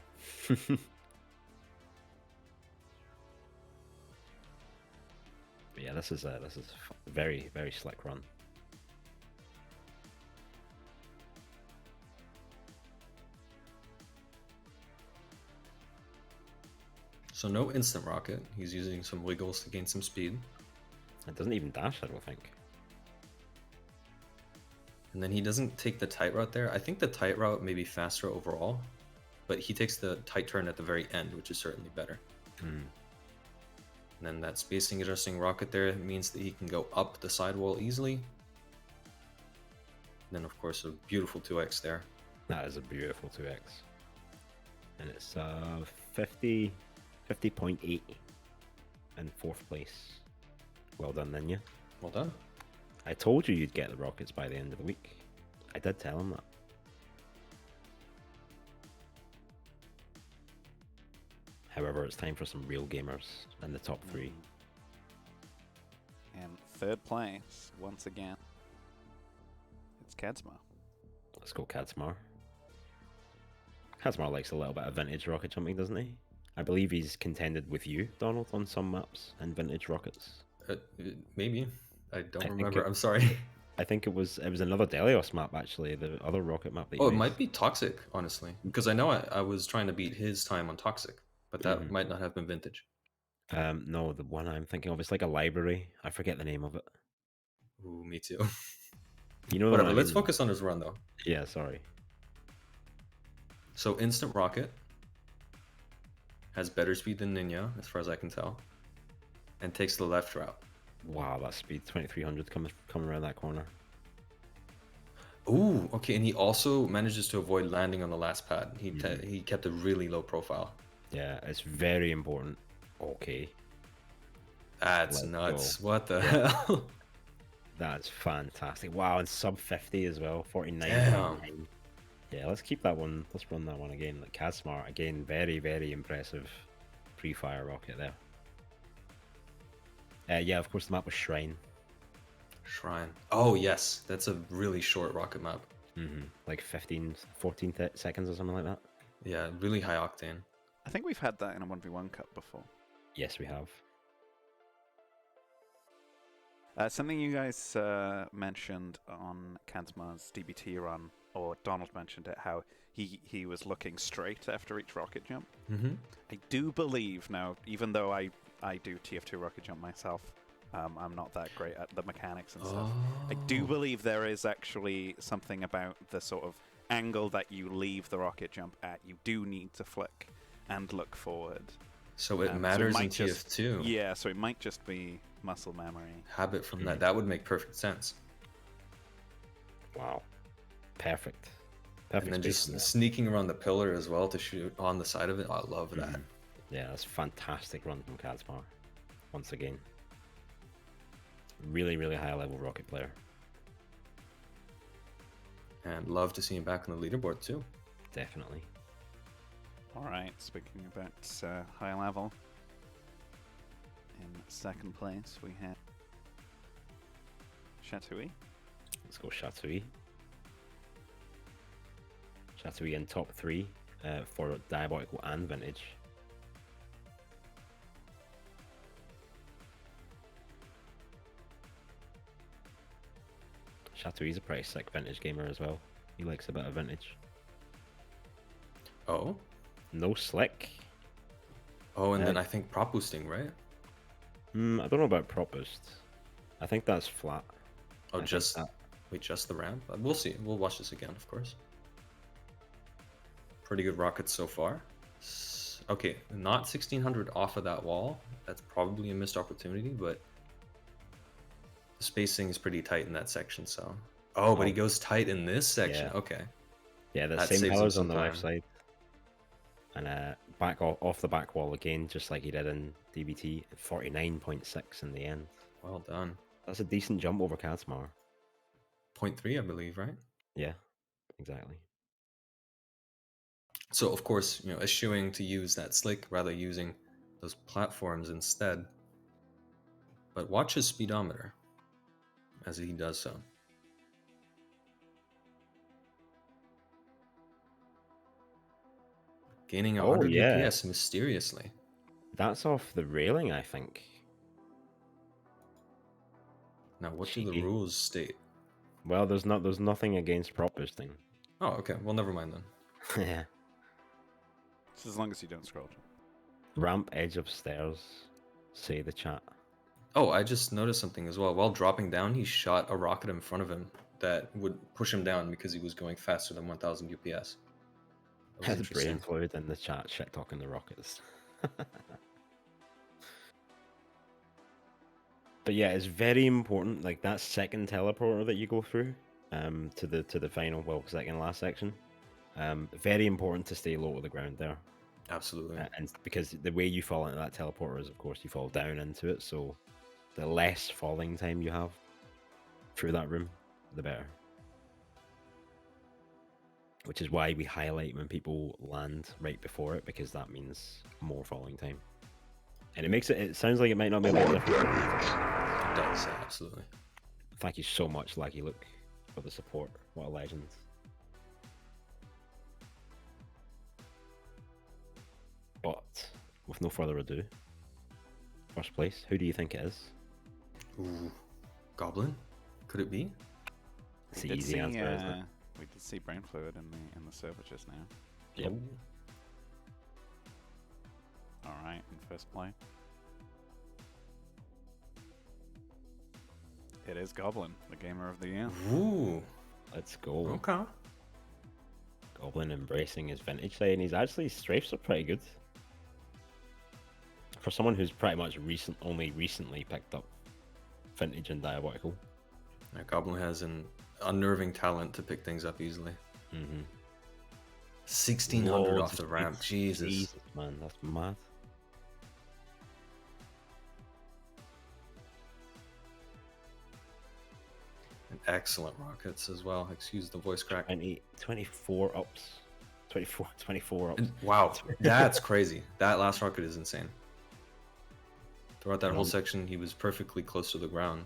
But yeah, this is a very, very slick run. So no instant rocket. He's using some wiggles to gain some speed. It doesn't even dash, I don't think. And then he doesn't take the tight route there. I think the tight route may be faster overall, but he takes the tight turn at the very end, which is certainly better. Hmm. And then that spacing adjusting rocket there means that he can go up the sidewall easily. And then of course a beautiful 2x there. That is a beautiful 2x. And it's 50.8 in 4th place. Well done, Ninja. Well done. I told you you'd get the rockets by the end of the week. I did tell him that. However, it's time for some real gamers in the top 3. And 3rd place, once again, it's Kadsma. Let's go, Kadsmar. Kadsmar likes a little bit of vintage rocket jumping, doesn't he? I believe he's contended with you, Donald, on some maps in vintage rockets. Maybe. I don't I think remember. it- I'm sorry. I think it was another Delios map, actually, the other rocket map that you Oh, it made. might be Toxic, honestly. Because I know I was trying to beat his time on Toxic, but that Mhm. might not have been vintage. No, the one I'm thinking of, it's like a library. I forget the name of it. Ooh, me too. You know the Whatever, one I let's mean? focus on his run though. Yeah, sorry. So Instant Rocket has better speed than Ninja, as far as I can tell, and takes the left route. Wow, that speed, 2300 coming around that corner. Ooh, okay, and he also manages to avoid landing on the last pad. He Mhm. he kept a really low profile. Yeah, it's very important. Okay, That's Let's nuts. go. What the Yeah. hell? that's fantastic. Wow, and sub 50 as well, 49. Damn. Yeah, let's keep that one. Let's run that one again. Like Cadsmart, again, very, very impressive pre-fire rocket there. Yeah, of course, the map was Shrine. Shrine. Oh, yes. That's a really short rocket map. Like 15, 14 seconds or something like that. Yeah, really high octane. I think we've had that in a 1v1 cup before. Yes, we have. Something you guys mentioned on Kansma's DBT run, or Donald mentioned it, how he was looking straight after each rocket jump. Mm-hmm. I do believe now, even though I do TF2 rocket jump myself, I'm not that great at the mechanics and stuff. I do believe there is actually something about the sort of angle that you leave the rocket jump at. You do need to flick and look forward. So it matters so it in TF2. Yeah, so it might just be muscle memory. Habit from that. That would make perfect sense. Wow. Perfect. And then just sneaking around the pillar as well to shoot on the side of it. I love that. Yeah, that's a fantastic run from Kazmar. Once again. Really, really high level rocket player. And love to see him back on the leaderboard too. Definitely. Alright, speaking about high level. In second place we have Chatouille. Let's go Chatouille. Chatouille in top 3 for Diabotical and Vintage. Chatouille's a pretty sick Vintage gamer as well. He likes a bit of Vintage. Oh? No slick. Oh, and then I think prop boosting, right? I don't know about prop boost. I think that's flat. Oh, wait, just the ramp? We'll see. We'll watch this again, of course. Pretty good rockets so far. Okay, not 1600 off of that wall. That's probably a missed opportunity, but the spacing is pretty tight in that section, so... Oh, but he goes tight in this section. Yeah. Okay. Yeah, the That same saves him colors some on the left time. side. And back off the back wall again, just like he did in DBT. 49.6 in the end. Well done. That's a decent jump over Kazmar. 0.3, I believe, right? Yeah, exactly. So, of course, you know, eschewing to use that slick, rather using those platforms instead. But watch his speedometer as he does so. Gaining 100 UPS mysteriously. That's off the railing, I think. Now, what do the rules state? Well, there's nothing against prop boosting. Oh, okay. Well, never mind then. Yeah. Just as long as you don't scroll. Ramp edge of stairs. Say the chat. Oh, I just noticed something as well. While dropping down, he shot a rocket in front of him that would push him down because he was going faster than 1000 UPS. Has brain fluid in the chat, shit talking the rockets. But yeah, it's very important. Like that second teleporter that you go through, to the final, well, second last section. Very important to stay low to the ground there. Absolutely. And because the way you fall into that teleporter is, of course, you fall down into it. So the less falling time you have through that room, the better. Which is why we highlight when people land right before it, because that means more falling time. And it sounds like it might not be a bit different. It does, absolutely. Thank you so much, Lucky Luke, for the support. What a legend. But with no further ado, first place, who do you think it is? Ooh, Goblin? Could it be? It's the easy answer, isn't it? We did see brain fluid in the server just now. Yep. Alright, in first play. It is Goblin, the gamer of the year. Ooh. Let's go. Okay. Goblin embracing his vintage side, and his strafes are pretty good. For someone who's pretty much only recently picked up vintage and diabolical. Yeah, Goblin has an unnerving talent to pick things up easily. 1600 off the ramp. Jesus, man, that's mad. And excellent rockets as well. Excuse the voice crack. 24 ups. 24 ups. And, wow, that's crazy. That last rocket is insane. Throughout that whole section, he was perfectly close to the ground.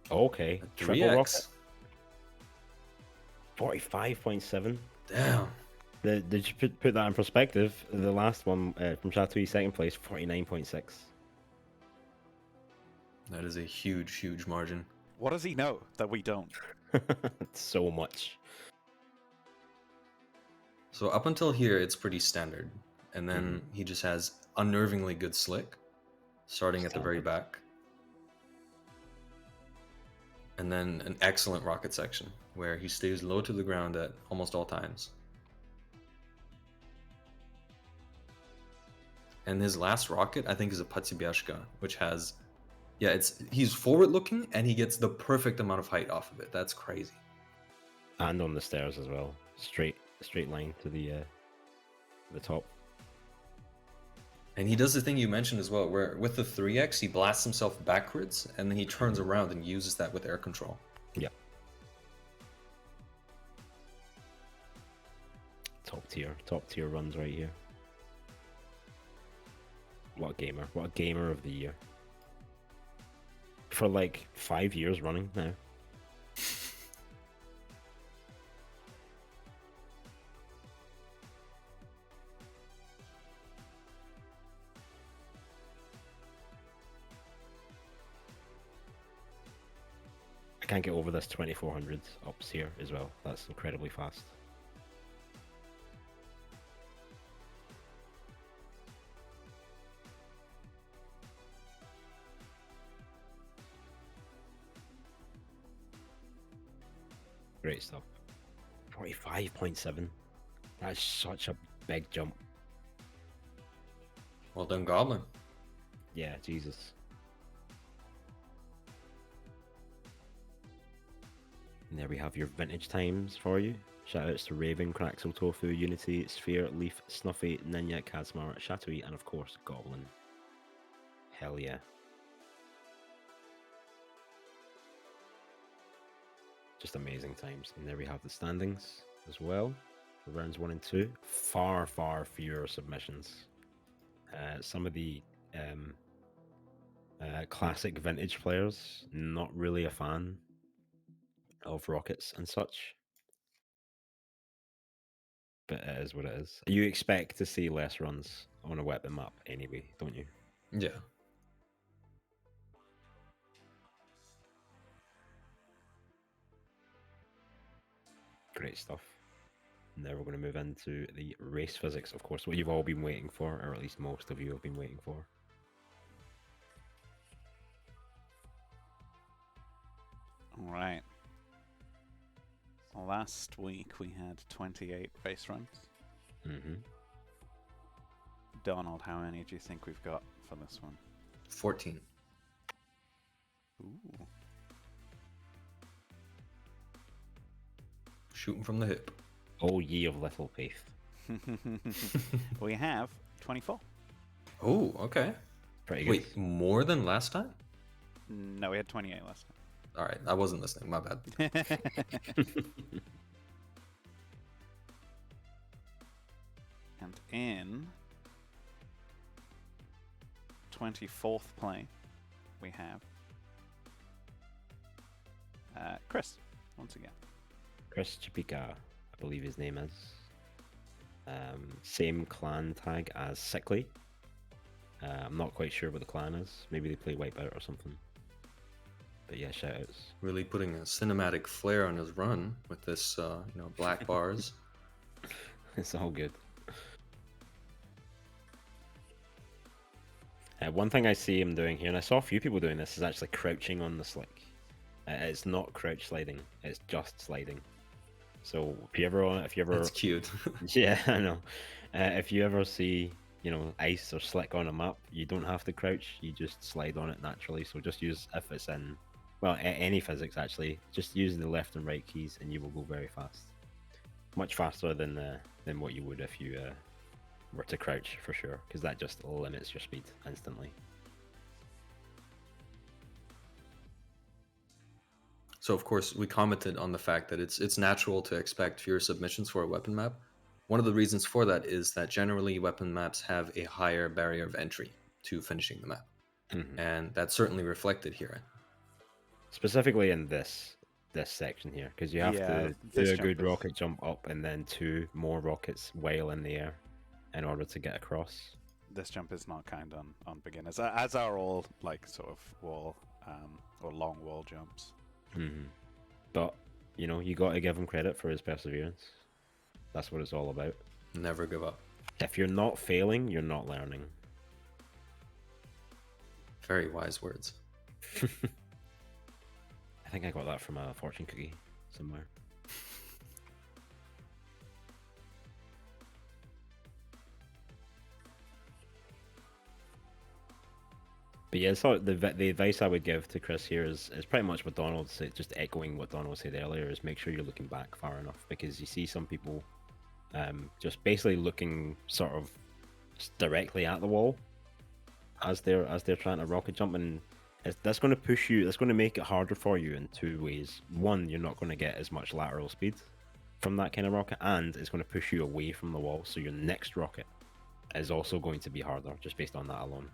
Okay. Triple rocket. 45.7. Damn. Did you put that in perspective? The last one from Chatouille, second place, 49.6. That is a huge, huge margin. What does he know that we don't? So much. So up until here, it's pretty standard. And then he just has unnervingly good slick. starting at the very back. And then an excellent rocket section where he stays low to the ground at almost all times. And his last rocket, I think, is a Patsybiashka, which has, yeah, he's forward looking and he gets the perfect amount of height off of it. That's crazy. And on the stairs as well, straight line to the top. And he does the thing you mentioned as well, where with the 3x he blasts himself backwards and then he turns around and uses that with air control. Yeah. Top tier runs right here. What a gamer of the year. For like 5 years running now. I can't get over this 2400 ups here as well. That's incredibly fast. Great stuff. 45.7. That's such a big jump. Well done, Goblin. Yeah, Jesus. And there we have your vintage times for you. Shoutouts to Raven, Craxel, Tofu, Unity, Sphere, Leaf, Snuffy, Ninja, Kazmar, Shatui, and of course Goblin. Hell yeah. Just amazing times. And there we have the standings as well. For rounds 1 and 2. Far fewer submissions. Some of the classic vintage players, not really a fan of rockets and such. But it is what it is. You expect to see less runs on a weapon map anyway, don't you? Yeah. Great stuff. Now we're going to move into the race physics, of course, what you've all been waiting for, or at least most of you have been waiting for. All right. Last week we had 28 race runs. Mm-hmm. Donald, how many do you think we've got for this one? 14. Ooh. Shooting from the hip. Oh, ye of little faith. We have 24. Oh, okay. Pretty good. Wait, more than last time? No, we had 28 last All right, I wasn't listening. My bad. time. And in 24th play, we have Chris, once again. Chris Chipika, I believe his name is. Same clan tag as Sickly. I'm not quite sure what the clan is. Maybe they play Wipeout or something. But yeah, shoutouts. Really putting a cinematic flair on his run with this, black bars. It's all good. One thing I see him doing here, and I saw a few people doing this, is actually crouching on the slick. It's not crouch sliding; it's just sliding. So if you ever, That's cute. yeah, I know. If you ever see, ice or slick on a map, you don't have to crouch; you just slide on it naturally. So just use, if it's in, well, any physics actually, just use the left and right keys, and you will go very fast. Much faster than what you would if you were to crouch, for sure, because that just limits your speed instantly. So of course we commented on the fact that it's natural to expect fewer submissions for a weapon map. One of the reasons for that is that generally weapon maps have a higher barrier of entry to finishing the map. Mm-hmm. And that's certainly reflected here. Specifically in this section here, because you have to do a good rocket jump up and then 2 more rockets while in the air in order to get across. This jump is not kind on beginners, as are all like sort of wall or long wall jumps. Mm-hmm. But you got to give him credit for his perseverance. That's what it's all about. Never give up. If you're not failing, you're not learning. Very wise words. I think I got that from a fortune cookie somewhere. But yeah, so the advice I would give to Chris here is pretty much what Donald said, just echoing what Donald said earlier, is make sure you're looking back far enough, because you see some people just basically looking sort of directly at the wall as they're trying to rocket jump, and that's going to push you. That's going to make it harder for you in two ways. One, you're not going to get as much lateral speed from that kind of rocket, and it's going to push you away from the wall. So your next rocket is also going to be harder just based on that alone.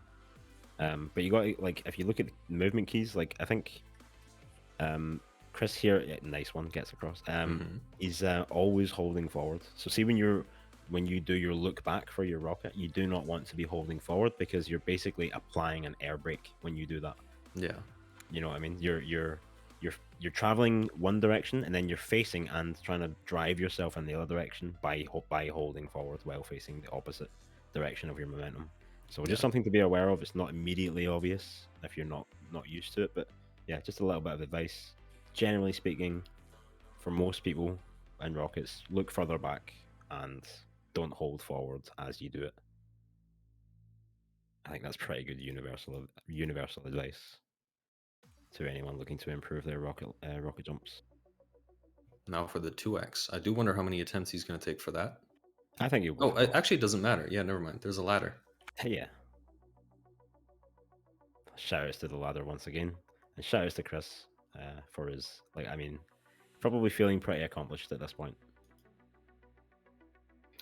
But you got, like, if you look at the movement keys, like I think Chris here, yeah, nice one, gets across. He's always holding forward. So see, when you do your look back for your rocket, you do not want to be holding forward, because you're basically applying an air brake when you do that. Yeah. You know what I mean? You're traveling one direction, and then you're facing and trying to drive yourself in the other direction by holding forward while facing the opposite direction of your momentum. So just something to be aware of. It's not immediately obvious if you're not used to it, but yeah, just a little bit of advice. Generally speaking, for most people in rockets, look further back and don't hold forward as you do it. I think that's pretty good universal advice to anyone looking to improve their rocket jumps. Now for the 2x. I do wonder how many attempts he's going to take for that. I think you will. Oh, it actually doesn't matter. Yeah, never mind. There's a ladder. Yeah. Shoutouts to the ladder once again, and shoutouts to Chris for his, probably feeling pretty accomplished at this point.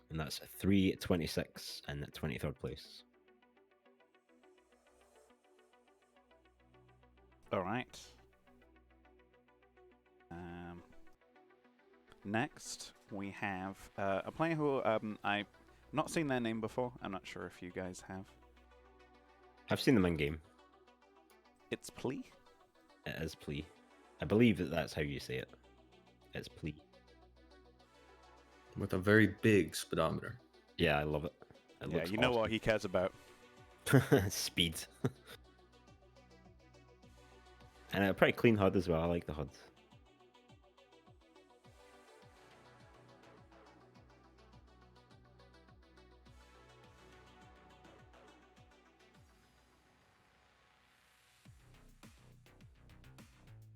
And that's 326 in 23rd place. All right. Next, we have a player who I've not seen their name before. I'm not sure if you guys have. I've seen them in game. It's Plea? It is Plea. I believe that's how you say it. It's Plea. With a very big speedometer. Yeah, I love it. It yeah, looks you know what he cares about. Speed. And a pretty clean HUD as well. I like the HUD.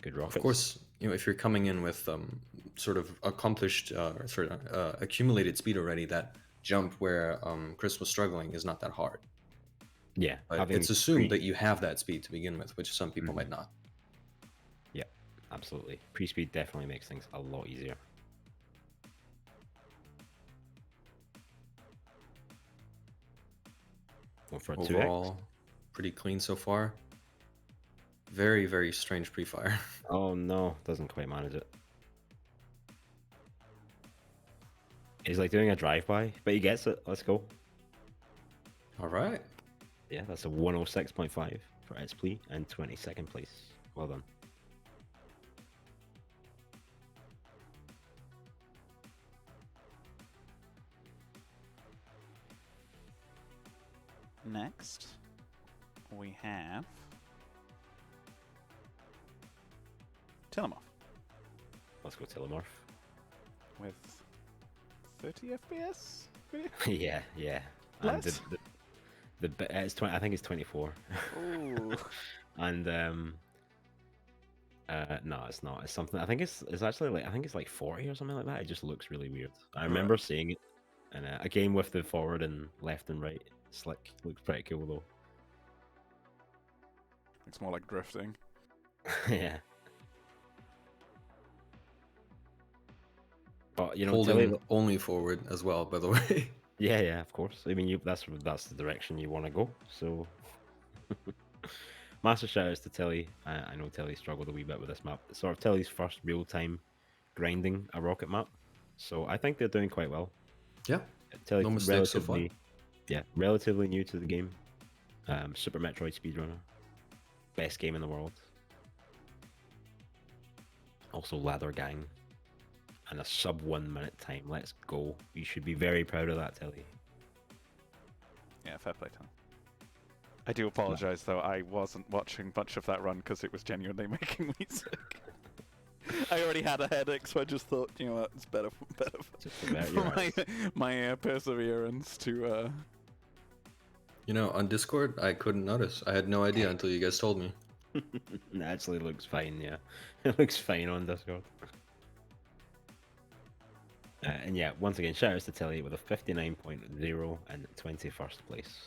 Good rockets. Of course, if you're coming in with sort of accomplished, accumulated speed already, that jump where Chris was struggling is not that hard. Yeah, but it's assumed that you have that speed to begin with, which some people might not. Yeah, absolutely. Pre-speed definitely makes things a lot easier. Going for a Overall, 2x. Pretty clean so far. Very, very strange pre-fire. Oh no, doesn't quite manage it. He's like doing a drive-by, but he gets it. Let's go. All right. Yeah, that's a 106.5 for its plea and 22nd place. Well done. Next, we have Tillamoth. Let's go Tillamoth. With 30 FPS? yeah. And Less? it's 20, I think it's 24. Ooh. And no, it's not. It's something. I think it's actually like 40 or something like that. It just looks really weird. I remember seeing it in a game with the forward and left and right slick. Looks pretty cool though. It's more like drifting. Yeah. But holding only forward as well, by the way. Yeah, of course. I mean, that's the direction you want to go. So, massive shout outs to Tilly. I know Tilly struggled a wee bit with this map. It's sort of Tilly's first real time grinding a rocket map. So I think they're doing quite well. Yeah. Tilly, no mistakes so far. Yeah, relatively new to the game. Super Metroid speedrunner. Best game in the world. Also Ladder Gang. And a sub 1 minute time. Let's go. You should be very proud of that, Tilly. Yeah, fair play to him. I do apologize, though. I wasn't watching much of that run because it was genuinely making me sick. I already had a headache, so I just thought, you know what, it's better for my perseverance to... You know, on Discord, I couldn't notice. I had no idea until you guys told me. It actually looks fine, yeah. It looks fine on Discord. And yeah, once again, shout outs to Tilly with a 59.0 and 21st place.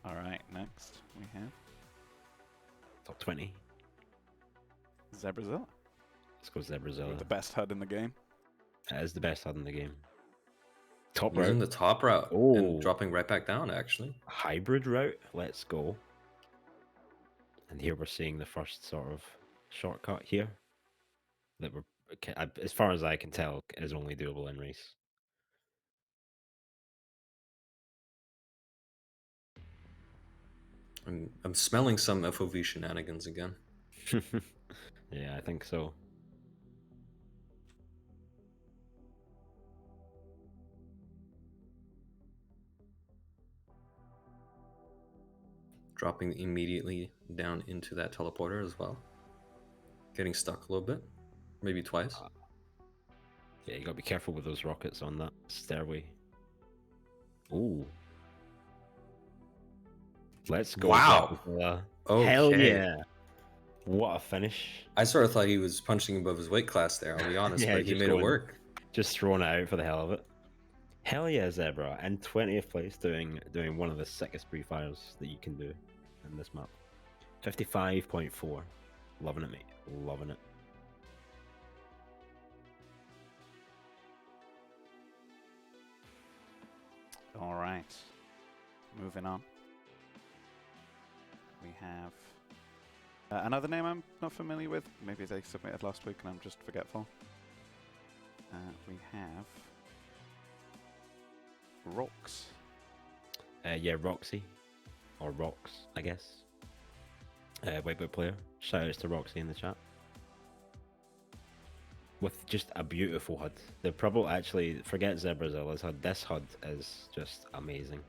Alright, next we have Top 20. Zebrazilla. Let's go Zebrazilla. The best HUD in the game. It is the best HUD in the game. Top Using route. the top route and dropping right back down, actually. Hybrid route. Let's go. And here we're seeing the first sort of shortcut here. That we're, as far as I can tell, is only doable in race. I'm smelling some FOV shenanigans again. Yeah, I think so. Dropping immediately down into that teleporter as well. Getting stuck a little bit. Maybe twice. Yeah, you gotta be careful with those rockets on that stairway. Ooh. Let's go. Wow. Okay. Hell yeah. What a finish. I sort of thought he was punching above his weight class there, I'll be honest, Yeah, but he made it work. Just throwing it out for the hell of it. Hell yeah, Zebra. And 20th place doing one of the sickest pre-fires that you can do in this map. 55.4. Loving it, mate. Loving it. All right. Moving on. We have another name I'm not familiar with. Maybe they submitted last week and I'm just forgetful. We have Rox. Yeah, Roxy. Or Rox, I guess. Whiteboard player. Shout outs to Roxy in the chat. With just a beautiful HUD. The probably actually forget Zebrazilla's HUD. This HUD is just amazing.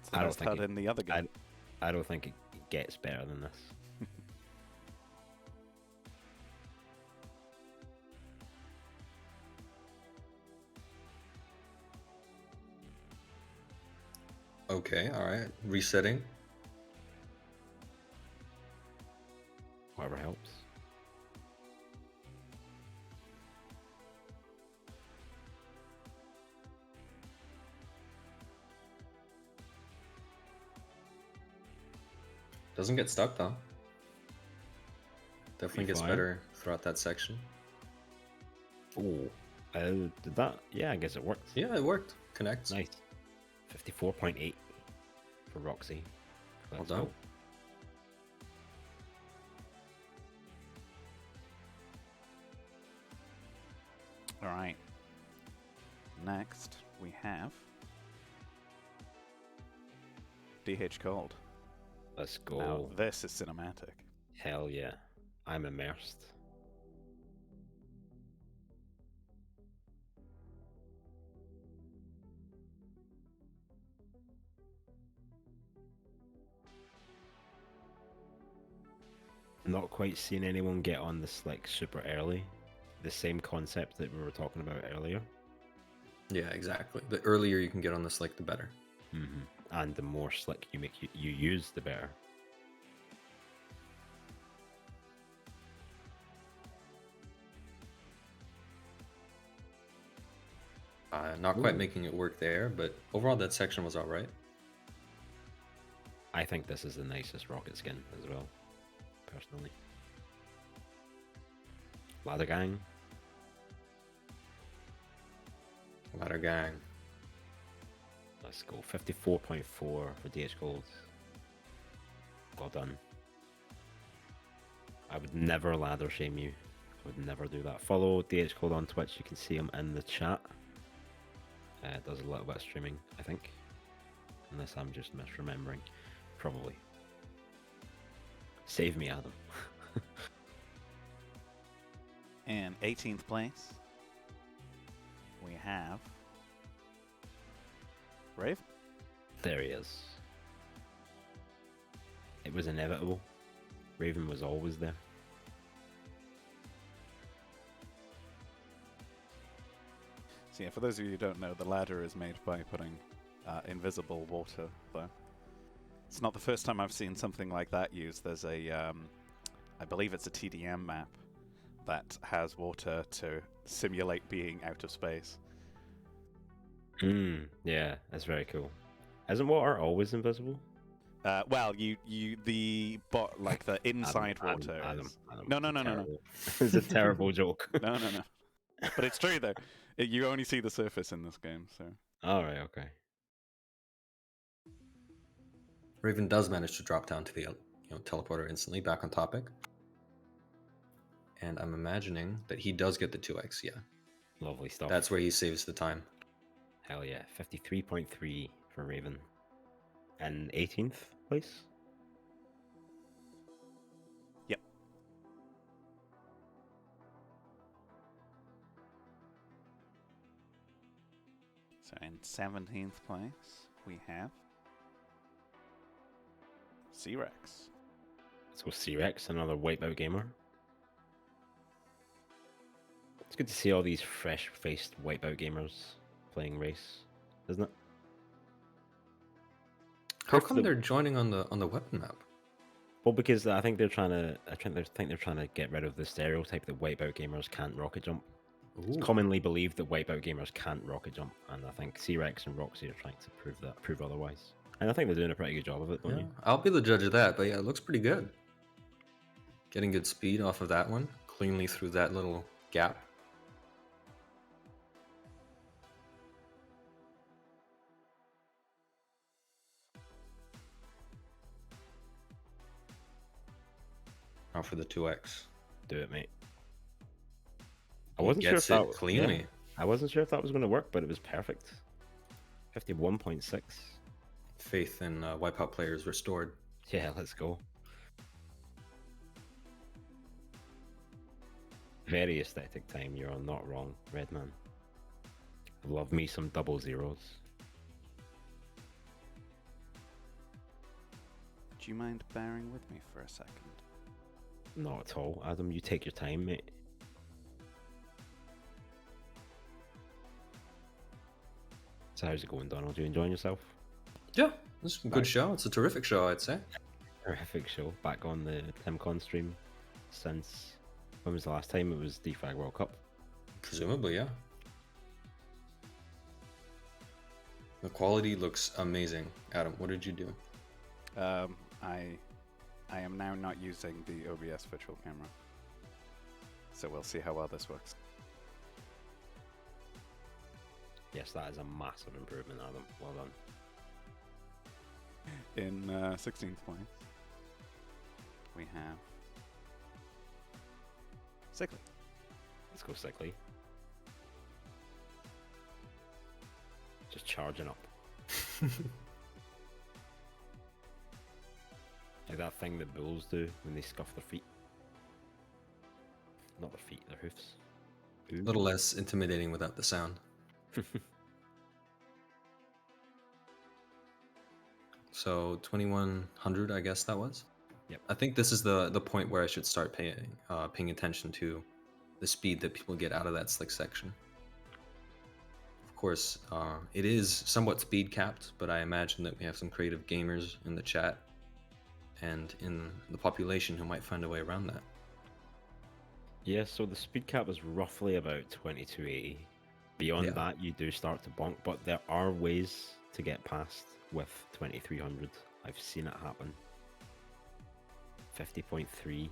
It's the best HUD in the other game. I don't think it gets better than this. Okay, alright. Resetting. Whatever helps. Doesn't get stuck though. Definitely gets fine. better throughout that section. Oh, did that? Yeah, I guess it worked. Yeah, it worked. Connects. Nice. 54.8 for Roxy. Well done. All right. Next, we have DH Cold. Let's go. Now, this is cinematic. Hell yeah. I'm immersed. Not quite seen anyone get on this like super early. The same concept that we were talking about earlier. Yeah, exactly. The earlier you can get on the slick, the better. Mm-hmm. And the more slick you use, the better. Not quite making it work there, but overall that section was alright. I think this is the nicest rocket skin as well, personally. Ladder Gang. Ladder Gang. Let's go. 54.4 for DH Gold. Well done. I would never ladder shame you. I would never do that. Follow DH Gold on Twitch. You can see him in the chat. Does a little bit of streaming, I think. Unless I'm just misremembering. Probably. Save me, Adam. In 18th place, we have Brave. There he is. It was inevitable. Raven was always there. So yeah, for those of you who don't know, the ladder is made by putting invisible water there. It's not the first time I've seen something like that used. There's a, I believe it's a TDM map that has water to simulate being out of space. Yeah, that's very cool. Isn't water always invisible? Well, the inside water is... No. It's a terrible joke. No. But it's true, though. You only see the surface in this game, so... Alright, okay. Raven does manage to drop down to the teleporter instantly, back on topic. And I'm imagining that he does get the 2x, yeah. Lovely stuff. That's where he saves the time. Hell yeah. 53.3 for Raven. And 18th place? Yep. So in 17th place, we have C-Rex. Let's go C-Rex, another Wipeout gamer. It's good to see all these fresh-faced Wipeout gamers playing race, isn't it? How come they're joining on the weapon map? Well, because I think they're trying to get rid of the stereotype that Wipeout gamers can't rocket jump. Ooh. It's commonly believed that Wipeout gamers can't rocket jump, and I think C-Rex and Roxy are trying to prove otherwise. And I think they're doing a pretty good job of it, don't you? I'll be the judge of that, but yeah, it looks pretty good. Getting good speed off of that one, cleanly through that little gap. Now for the 2x. Do it, mate. I wasn't sure if that cleanly. Yeah, I wasn't sure if that was going to work, but it was perfect. 51.6. Faith in Wipeout players restored. Yeah, let's go. Very aesthetic time. You're not wrong, Redman. Love me some double zeros. Do you mind bearing with me for a second? Not at all, Adam. You take your time, mate. So how's it going, Donald? You enjoying yourself? Yeah, this is a good show. It's a terrific show, I'd say. Terrific show. Back on the TimCon stream since... When was the last time? It was DFAG World Cup. Presumably, yeah. The quality looks amazing. Adam, what did you do? I am now not using the OBS virtual camera. So we'll see how well this works. Yes, that is a massive improvement, Adam. Well done. In 16th place, we have Sickly. Let's go Sickly. Just charging up. Like that thing that bulls do when they scuff their feet. Not their feet, their hoofs. A little less intimidating without the sound. So 2100, I guess that was. Yep. I think this is the point where I should start paying attention to the speed that people get out of that slick section. Of course, it is somewhat speed capped, but I imagine that we have some creative gamers in the chat and in the population who might find a way around that. Yeah, so the speed cap is roughly about 2280. Beyond that, you do start to bonk, but there are ways to get past with 2300. I've seen it happen. 50.3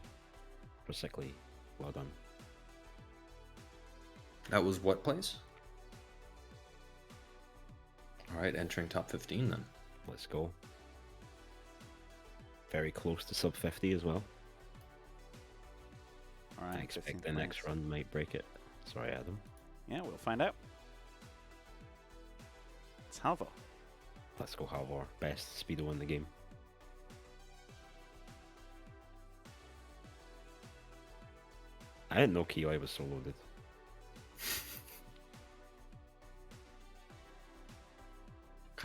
for Sickly. Well done. That was what place? Alright, entering top 15 then. Let's go. Very close to sub 50 as well. Alright, I expect the next run might break it. Sorry, Adam. Yeah, we'll find out. It's Halvor. Let's go Halvor. Best speedo in the game. I didn't know Kiwi was so loaded.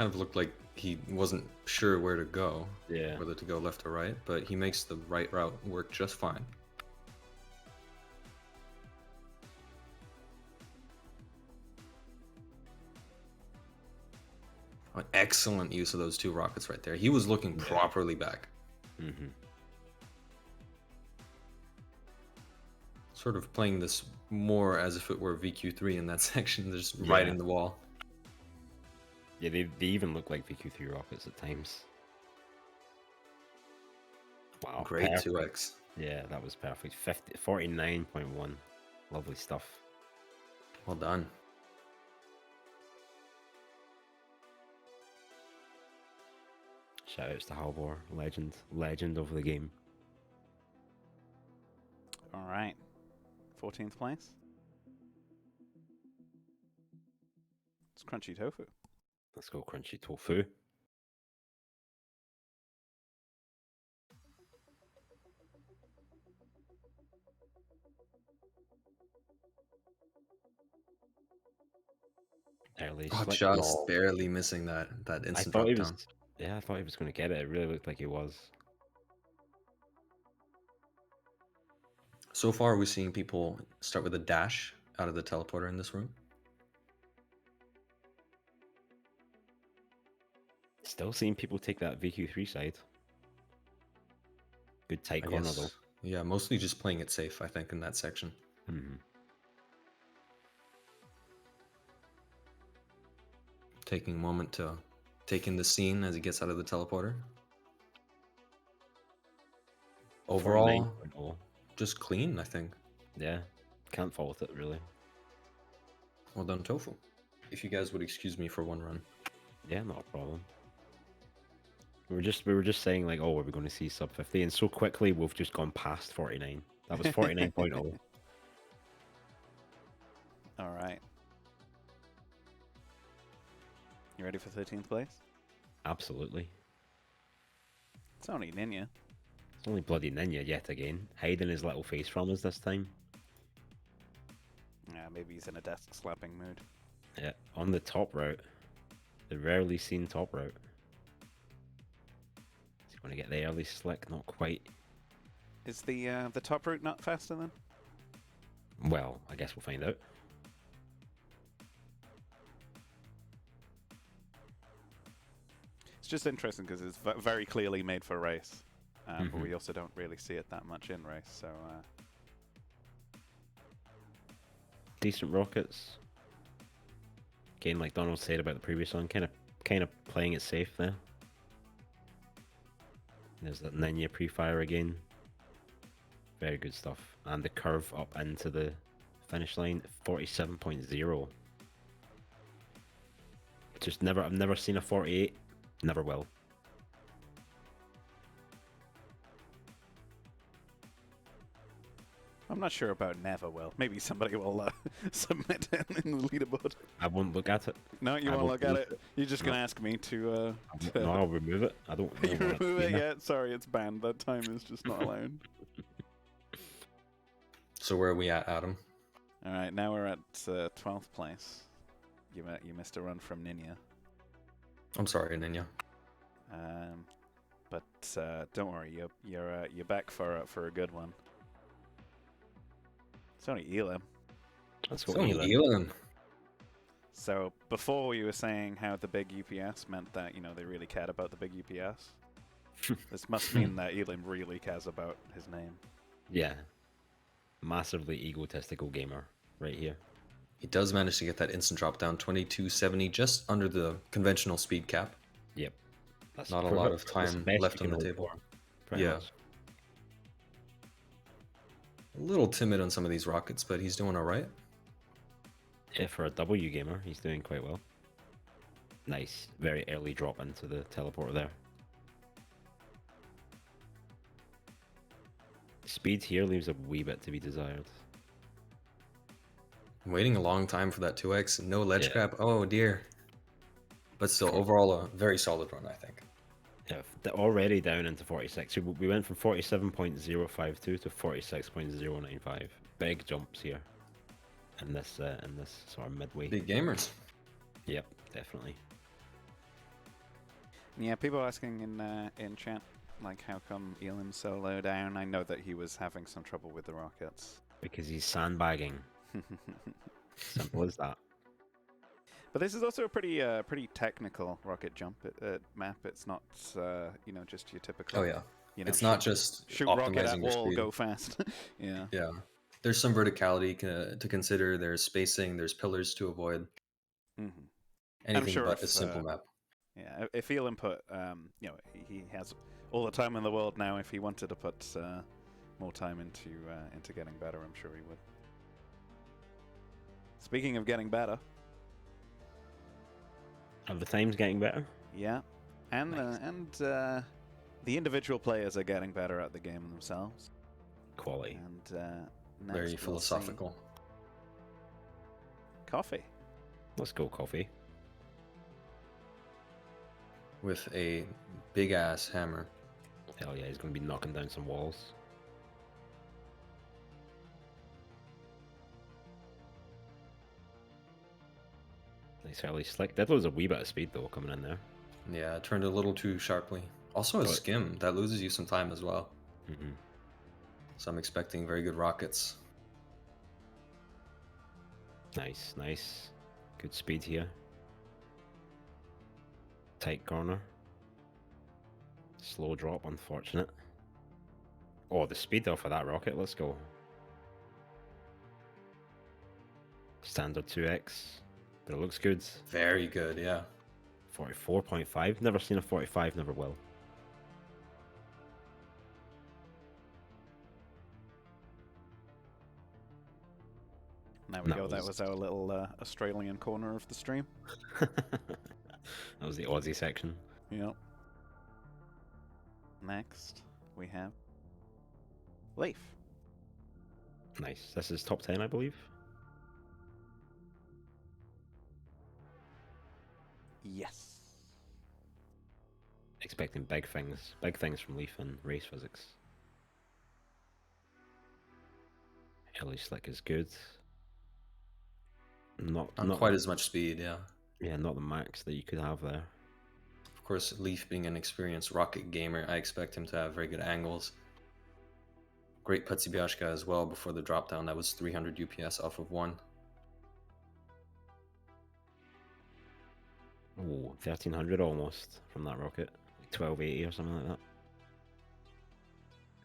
kind of looked like he wasn't sure where to go. Yeah. Whether to go left or right, but he makes the right route work just fine. An excellent use of those 2 rockets right there. He was looking properly back. Mm-hmm. Sort of playing this more as if it were VQ3 in that section, just riding the wall. Yeah, they even look like VQ3 rockets at times. Wow, Great perfect. 2x. Yeah, that was perfect. 49.1. Lovely stuff. Well done. Shoutouts to Halvor, legend of the game. All right. 14th place. It's Crunchy Tofu. Let's go Crunchy Tofu. Early Oh, slick just ball. barely missing that instant I thought drop he down. was. Yeah, I thought he was going to get it. It really looked like he was. So far, we're seeing people start with a dash out of the teleporter in this room. Still seeing people take that VQ3 side. Good tight I corner guess. though. Yeah, mostly just playing it safe, I think, in that section. Mm-hmm. Taking a moment to take in the scene as he gets out of the teleporter. Overall, 49.0. just clean, I think. Yeah, can't fault it really. Well done, Tofu. If you guys would excuse me for one run. Yeah, not a problem. We were just saying like, oh, we're going to see sub 50, and so quickly we've just gone past 49. That was 49.0. All right. You ready for 13th place? Absolutely. It's only Ninja. It's only bloody Ninja yet again, hiding his little face from us this time. Yeah, maybe he's in a desk slapping mood. Yeah, on the top route, the rarely seen top route. Is he going to get the early slick? Not quite. Is the top route not faster then? Well, I guess we'll find out. It's just interesting because it's very clearly made for race, but Mhm. we also don't really see it that much in race. So Decent rockets. Again, like Donald said about the previous one, kind of playing it safe there. There's that Ninja pre-fire again. Very good stuff. And the curve up into the finish line, 47.0. Just never, I've never seen a 48. Never will. I'm not sure about never will. Maybe somebody will submit it in the leaderboard. I won't look at it. No, you I won't won't look at look it. You're just gonna ask me to. No, I'll remove it. I don't. You want remove to it? see Yeah, sorry, it's banned. That time is just not allowed. So where are we at, Adam? All right, now we're at 12th place. You missed a run from Ninja. I'm sorry, Ninja. But don't worry, you're back for a good one. It's only Elam. Let's go. So Elam. Elam. So before you were saying how the big UPS meant that they really cared about the big UPS. This must mean that Elam really cares about his name. Yeah. Massively egotistical gamer right here. He does manage to get that instant drop down, 2270, just under the conventional speed cap. Yep. That's Not a lot of time left on the table. Yeah. Much. A little timid on some of these rockets, but he's doing all right. Yeah, for a W gamer, he's doing quite well. Nice. Very early drop into the teleporter there. Speed here leaves a wee bit to be desired. I'm waiting a long time for that 2x. No ledge Yeah. grab. Oh, dear. But still, overall, a very solid run, I think. Yeah, they're already down into 46. We went from 47.052 to 46.095. Big jumps here in this sort of midway. Big gamers. Yep, definitely. Yeah, people are asking in chat, like, how come Elam's so low down? I know that he was having some trouble with the rockets. Because he's sandbagging. Simple as that. But this is also a pretty technical rocket jump map. It's not just your typical. Oh yeah. You know, It's not just shoot rocket at optimizing your wall, speed. go fast. Yeah. Yeah. There's some verticality to consider. There's spacing. There's pillars to avoid. Mm-hmm. Anything sure but if, a simple map. Yeah, if Elam put, he has all the time in the world now. If he wanted to put more time into getting better, I'm sure he would. Speaking of getting better, Are the times getting better? yeah, and Nice. The individual players are getting better at the game themselves. Quality. And next Very we'll philosophical. see coffee. Let's go, coffee. With a big ass hammer. Hell yeah, he's going to be knocking down some walls. Nice early slick. That was a wee bit of speed though coming in there. Yeah, it turned a little too sharply. Also a But- skim. That loses you some time as well. Mm-hmm. So I'm expecting very good rockets. Nice, nice. Good speed here. Tight corner. Slow drop, unfortunate. Oh, the speed off of that rocket, let's go. Standard 2x. But it looks good. Very good, yeah. 44.5. Never seen a 45, never will. There we That go. That was- was our little Australian corner of the stream. That was the Aussie section. Yep. Next, we have Leaf. Nice. This is top 10, I believe. Yes. Expecting big things. Big things from Leaf in race physics. Early slick is good. Not Quite as much speed, yeah. Yeah, not the max that you could have there. Of course, Leaf being an experienced rocket gamer, I expect him to have very good angles. Great Putzibyashka as well before the drop down. That was 300 UPS off of 1. Oh, 1300 almost from that rocket. Like 1280 or something like that.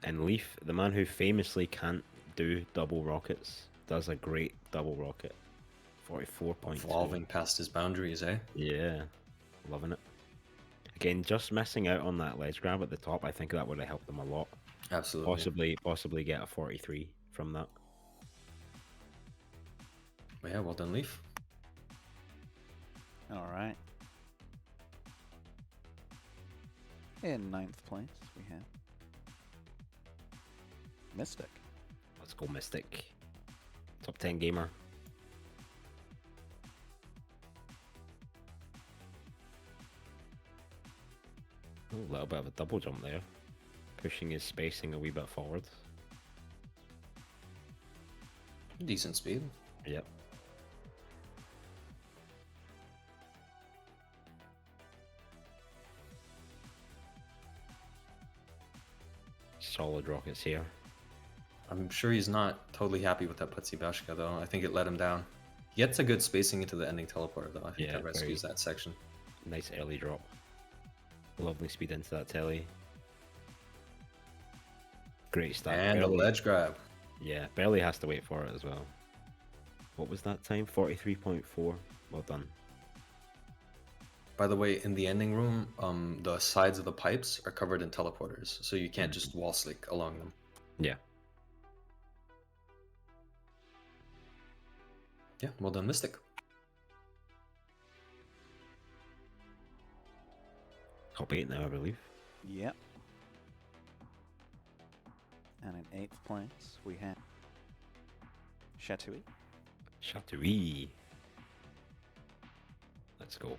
And Leaf, the man who famously can't do double rockets, does a great double rocket. 44.2. Evolving past his boundaries, eh? Yeah, loving it. Again, just missing out on that ledge grab at the top, I think that would have helped them a lot. Absolutely. Possibly get a 43 from that. But yeah, well done, Leaf. All right. In 9th place, we have Mystic. Let's go Mystic. Top 10 gamer. A little bit of a double jump there. Pushing his spacing a wee bit forward. Decent speed. Yep. Solid rockets here. I'm sure he's not totally happy with that Putzibyashka, though. I think it let him down. He gets a good spacing into the ending teleporter, though. I think Yeah, that rescues that section. Nice early drop. Lovely speed into that telly. Great start. And a ledge grab. Yeah, barely has to wait for it as well. What was that time? 43.4. Well done. By the way, in the ending room, the sides of the pipes are covered in teleporters, so you can't just wall slick along them. Yeah. Yeah, well done, Mystic. Top 8 now, I believe. Yep. And in 8th place, we have Chatouille. Chatouille. Let's go.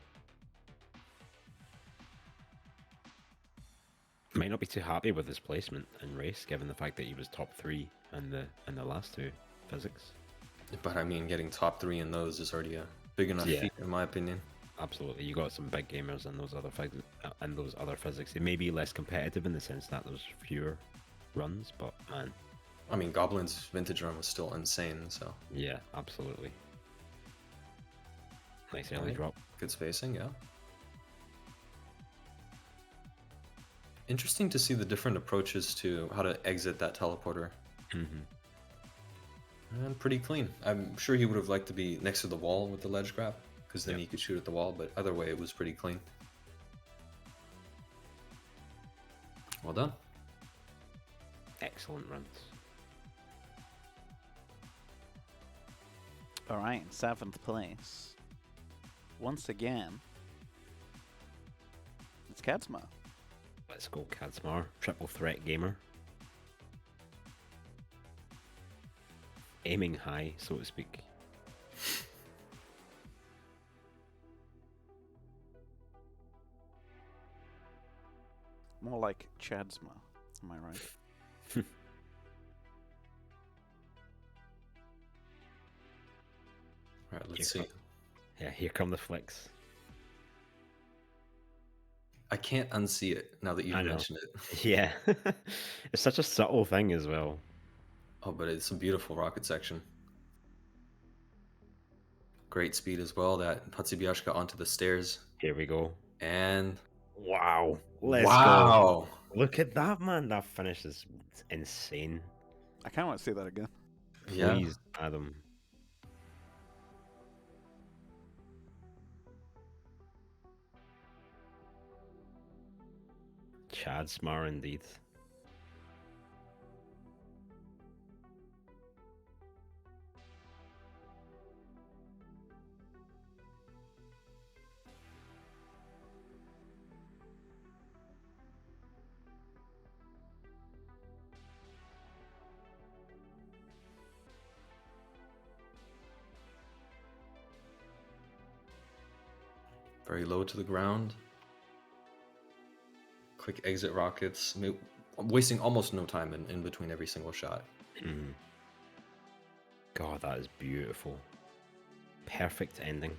Might not be too happy with his placement in race, given the fact that he was top 3 in the last two physics. But I mean, getting top 3 in those is already a big enough Yeah. feat, in my opinion. Absolutely, you got some big gamers in those other and those other physics. It may be less competitive in the sense that there's fewer runs, but man. I mean, Goblin's vintage run was still insane, so. Yeah, absolutely. Nice early drop. Good spacing, yeah. Interesting to see the different approaches to how to exit that teleporter. And pretty clean. I'm sure he would have liked to be next to the wall with the ledge grab, because then he could shoot at the wall, but either way, it was pretty clean. Well done. Excellent runs. All right, in 7th place. Once again, it's Kadsma. Let's go, Kadsmar. Triple threat gamer. Aiming high, so to speak. More like Chadsma, am I right? Alright, let's see. Yeah, here come the flicks. I can't unsee it now that you've mentioned it. Yeah. It's such a subtle thing as well. Oh, but it's a beautiful rocket section. Great speed as well. That Hatsubiashka onto the stairs. Here we go. And wow. Let's go. Look at that, man. That finish is insane. I kind of want to see that again. Yeah. Please, Adam. Chadsmar indeed. Very low to the ground. Quick exit rockets. Wasting almost no time in between every single shot. God, that is beautiful. Perfect ending.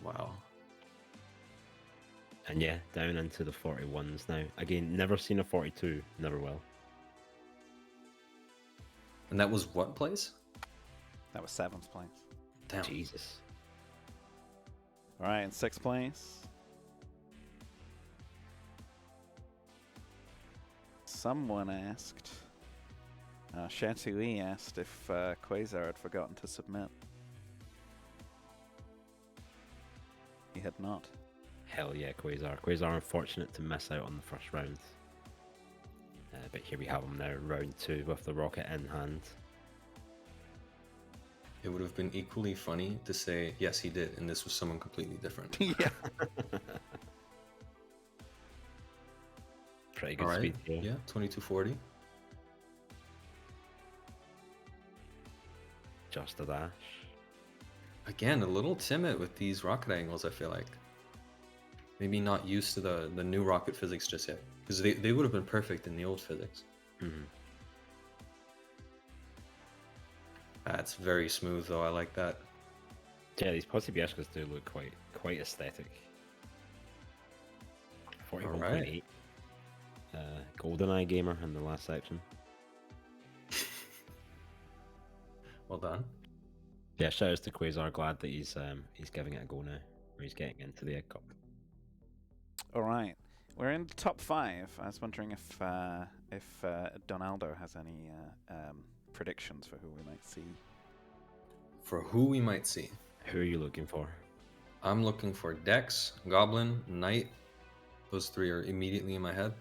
Wow. And yeah, down into the 41s now. Again, never seen a 42. Never will. And that was what place? That was 7th place. Damn. Jesus. All right, in 6th place. Someone asked, Shatui asked if Quasar had forgotten to submit. He had not. Hell yeah, Quasar. Quasar unfortunate to miss out on the first round. But here we have him now, round 2 with the rocket in hand. It would have been equally funny to say, yes, he did, and this was someone completely different. Yeah. Pretty good speed. Yeah, 2240. Just a dash. Again, a little timid with these rocket angles, I feel like. Maybe not used to the new rocket physics just yet. Because they would have been perfect in the old physics. That's very smooth, though. I like that. Yeah, these Potsibiashkas do look quite aesthetic. 41.8. GoldenEye gamer in the last section. Well done. Yeah, shout out to Quasar. Glad that he's giving it a go now. Or he's getting into the EggCup. All right, we're in the top 5. I was wondering if Donaldo has any predictions for who we might see. For who we might see. Who are you looking for? I'm looking for Dex, Goblin, Knight. Those 3 are immediately in my head.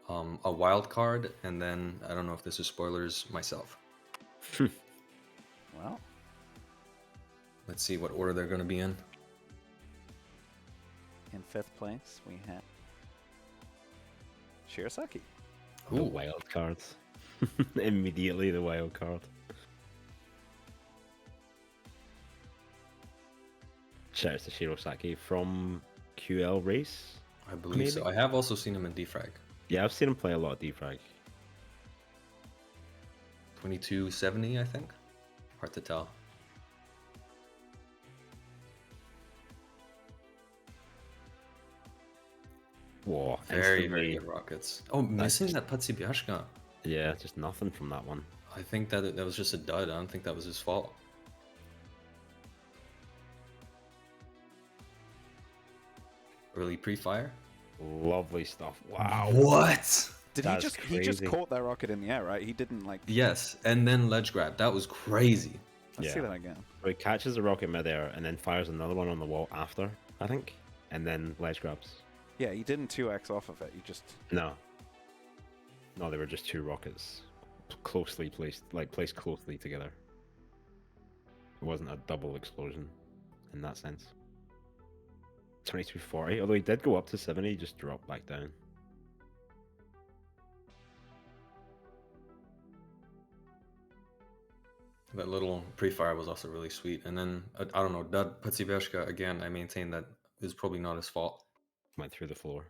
A wild card, and then I don't know if this is spoilers, myself. Well, let's see what order they're going to be in. In 5th place, we have Shirasaki. The wild card. Immediately the wild card. Shout out to Shirosaki from QL Race. I believe so. I have also seen him in Defrag. Yeah, I've seen him play a lot of Defrag. 2270, I think. Hard to tell. Whoa, Very, very instantly. good rockets. Oh, missing that Patsybiashka. Yeah, just nothing from that one. I think that was just a dud. I don't think that was his fault. Early pre-fire. Lovely stuff. Wow. What? Did That's he just crazy. caught that rocket in the air, right? He didn't like. Yes, and then ledge grab. That was crazy. Let's see Yeah. that again. So he catches the rocket midair and then fires another one on the wall after, I think, and then ledge grabs. Yeah, he didn't 2x off of it. He just. No, they were just two rockets closely placed, like placed closely together. It wasn't a double explosion in that sense. 2240, although he did go up to 70, he just dropped back down. That little pre-fire was also really sweet. And then, I don't know, that Patsybiashka, again, I maintain that it was probably not his fault. Went through the floor.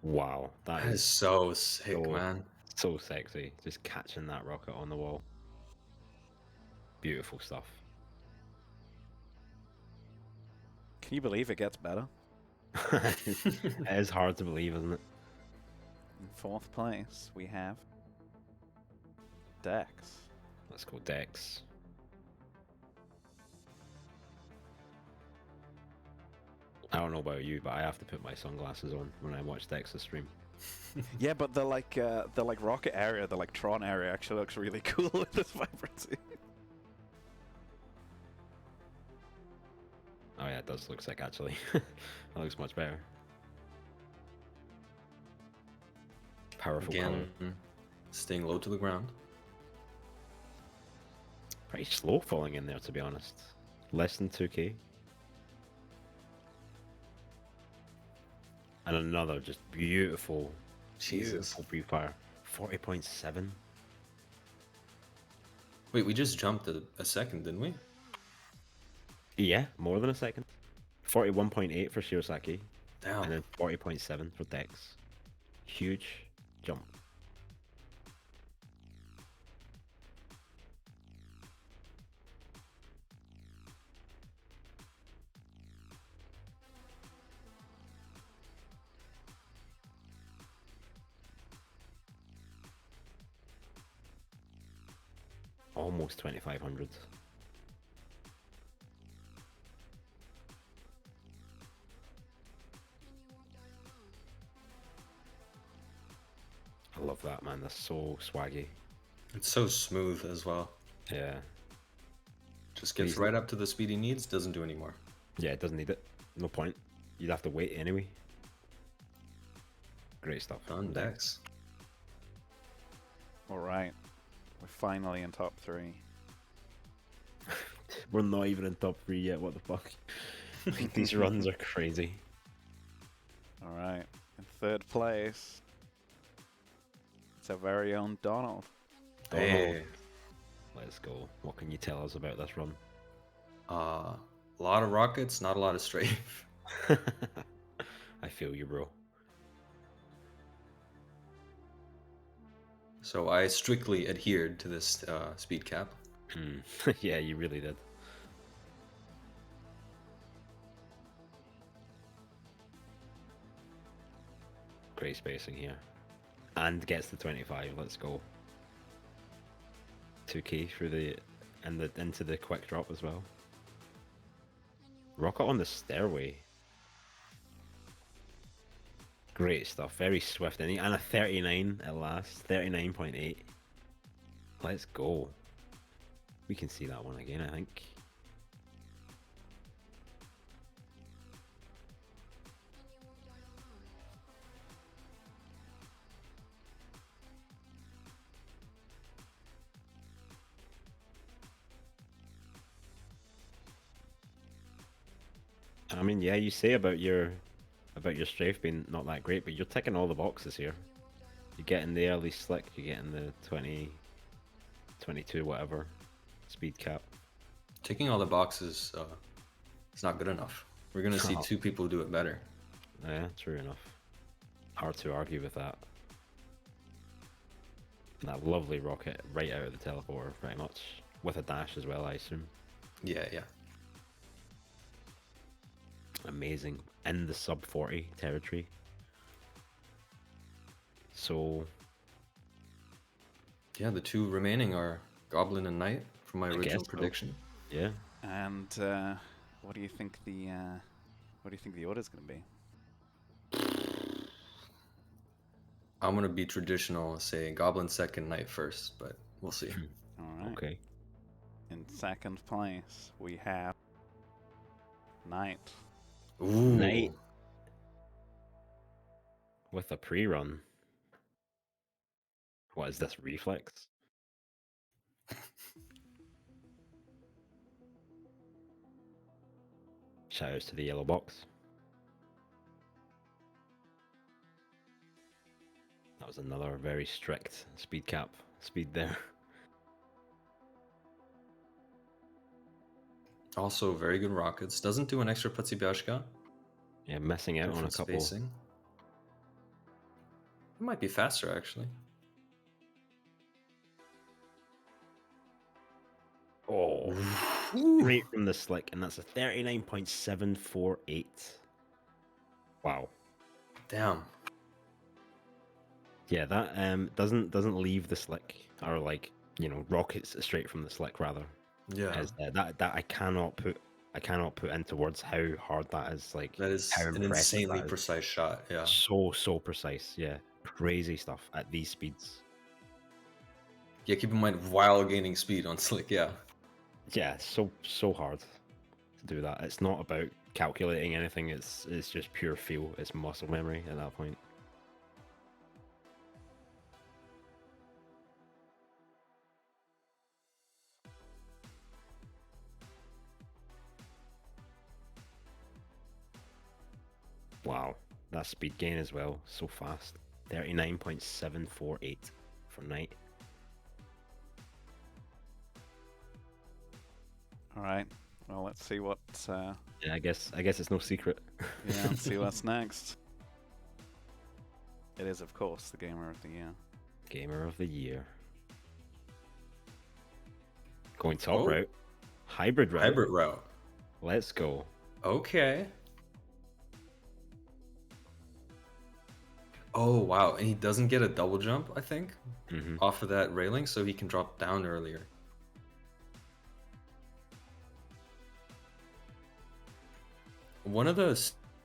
Wow, That is so sick, man. So sexy, just catching that rocket on the wall. Beautiful stuff. Can you believe it gets better? It is hard to believe, isn't it? In 4th place, we have Dex. Let's go Dex. I don't know about you, but I have to put my sunglasses on when I watch Dex's stream. Yeah, but the rocket area, the like Tron area, actually looks really cool with this vibrancy. Oh yeah, it does look sick actually. That looks much better. Powerful color. Again, staying low to the ground. Pretty slow falling in there, to be honest. Less than 2k. And another just beautiful, beautiful pre-fire. 40.7. Wait, we just jumped a second, didn't we? Yeah, more than a second. 41.8 for Shirosaki. Damn. And then 40.7 for Dex. Huge jump. Almost 2500. I love that, man. That's so swaggy. It's so smooth as well. Yeah. Just gets right up to the speed he needs, doesn't do any more. Yeah, it doesn't need it. No point. You'd have to wait anyway. Great stuff. On Dex. Alright. We're finally in top 3. We're not even in top 3 yet, what the fuck? These runs are crazy. Alright. In 3rd place, it's our very own Donald. Hey. Let's go. What can you tell us about this run? A lot of rockets, not a lot of strafe. I feel you, bro. So I strictly adhered to this speed cap. Yeah, you really did. Great spacing here. And gets to 25. Let's go. 2k through the into the quick drop as well. Rocket on the stairway. Great stuff. Very swift inning. And a 39 at last. 39.8. Let's go. We can see that one again, I think. I mean, yeah, you say about your strafe being not that great, but you're ticking all the boxes here. You're getting the early slick, you're getting the 20, 22, whatever, speed cap. Ticking all the boxes is not good enough. We're going to see two people do it better. Yeah, true enough. Hard to argue with that. And that lovely rocket right out of the teleporter, pretty much. With a dash as well, I assume. Yeah, yeah. Amazing. In the sub 40 territory. So Yeah, the two remaining are Goblin and Knight from my I original guess so. prediction. Yeah. And what do you think the order's going to be? I'm gonna be traditional, say Goblin second, Knight first, but we'll see. All right. Okay. In second place, we have Knight. Ooh. Knight with a pre-run. What is this, reflex? Shoutouts to the yellow box. That was another very strict speed cap. Speed there. Also, very good rockets. Doesn't do an extra Putzibiashka. Yeah, missing out on a Different couple. spacing. It might be faster, actually. Oh, straight from the slick, and that's a 39.748. Wow. Damn. Yeah, that doesn't leave the slick, or like, you know, rockets straight from the slick rather. Yeah. As, that I cannot put into words how hard that is. Like, That is how an impressive insanely that is. precise shot. Yeah. So precise. Yeah, crazy stuff at these speeds. Yeah, keep in mind while gaining speed on slick. Yeah. Yeah, so hard to do that. It's not about calculating anything. It's just pure feel. It's muscle memory at that point. Wow, that speed gain as well, so fast. 39.748 for Knight. All right. Well, let's see what. Yeah, I guess it's no secret. Yeah, let's see what's next. It is, of course, the Gamer of the Year. Gamer of the Year. Going top Oh. route. Hybrid route. Hybrid route. Let's go. Okay. Oh, wow. And he doesn't get a double jump, I think, off of that railing, so he can drop down earlier. One of the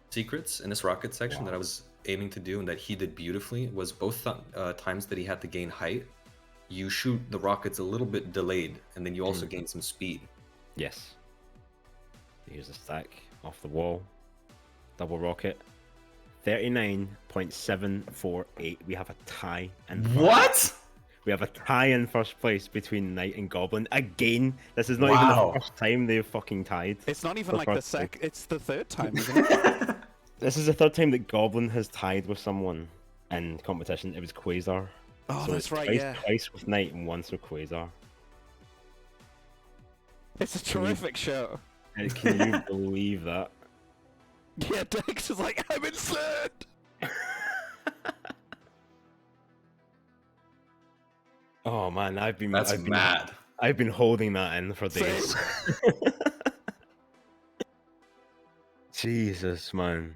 secrets in this rocket section that I was aiming to do and that he did beautifully was both times that he had to gain height, you shoot the rockets a little bit delayed, and then you also gain some speed. Yes. Here's a stack off the wall. Double rocket. 39.748. We have a tie in first. What? We have a tie in first place between Knight and Goblin. Again, this is not even the first time they've fucking tied. It's not even For like the first place. it's the third time, isn't it? This is the third time that Goblin has tied with someone in competition. It was Quasar. Oh, So that's it's right, twice, yeah. Twice with Knight and once with Quasar. It's a terrific show. And can you believe that? Yeah, Dex is like, I'm in third! Oh man, I've been mad. I've been holding that in for days. Jesus, man.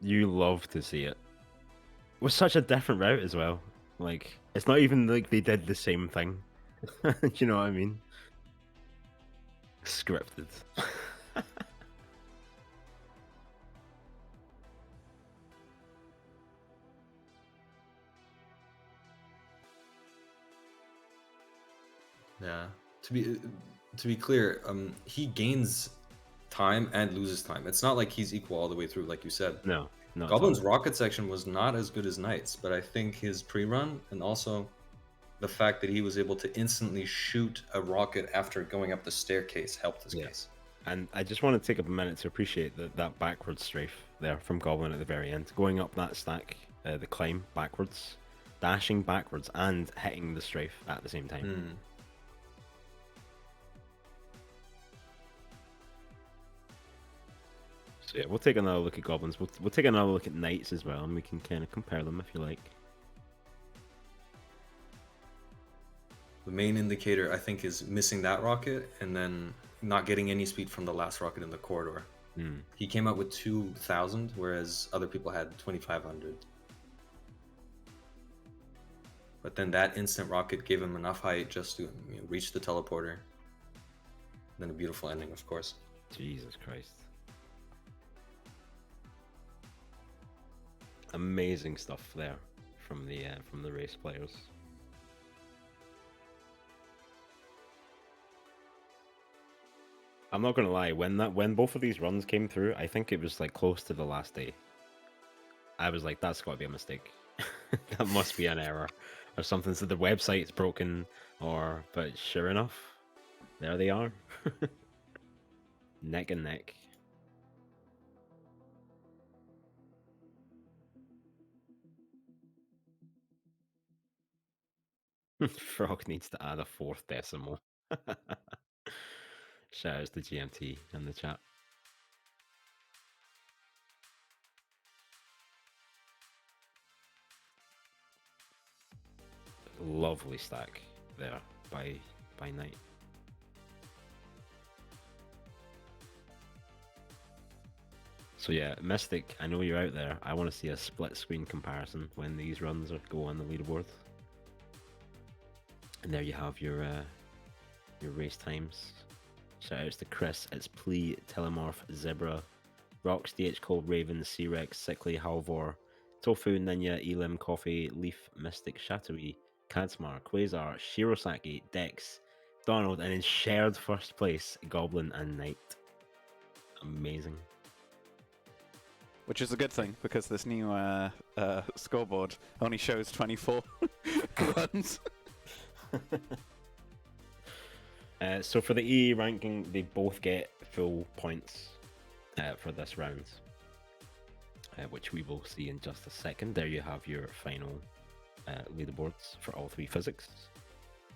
You love to see it. It was such a different route as well. Like, it's not even like they did the same thing. You know what I mean? Scripted. Yeah. To be clear, he gains time and loses time. It's not like he's equal all the way through, like you said. No, not Goblin's at all. rocket section was not as good as Knight's, but I think his pre-run and also the fact that he was able to instantly shoot a rocket after going up the staircase helped his case. And I just want to take a minute to appreciate that backward strafe there from Goblin at the very end. Going up that stack, the climb backwards, dashing backwards and hitting the strafe at the same time. So yeah, we'll take another look at Goblins. We'll take another look at Knights as well, and we can kind of compare them if you like. The main indicator, I think, is missing that rocket and then not getting any speed from the last rocket in the corridor. He came out with 2,000, whereas other people had 2,500. But then that instant rocket gave him enough height just to reach the teleporter. Then a beautiful ending, of course. Jesus Christ. Amazing stuff there from the race players. I'm not gonna lie, when both of these runs came through, I think it was like close to the last day. I was like, that's gotta be a mistake. That must be an error. Or something, so the website's broken, but sure enough, there they are. Neck and neck. Frog needs to add a 4th decimal. Shout outs to GMT in the chat. Lovely stack there by Knight. So yeah, Mystic, I know you're out there. I want to see a split screen comparison when these runs go on the leaderboard. And there you have your race times. Shout outs to Chris, It's Plea, Telemorph, Zebra, Rocks, DH Cold, Raven, C-Rex, Sickly, Halvor, Tofu, Ninja, Elim, Coffee, Leaf, Mystic, Shadowy, Kadsmar, Quasar, Shirosaki, Dex, Donald, and in shared first place, Goblin and Knight. Amazing. Which is a good thing, because this new scoreboard only shows 24 runs. So for the E ranking, they both get full points for this round, which we will see in just a second. There you have your final leaderboards for all 3 physics.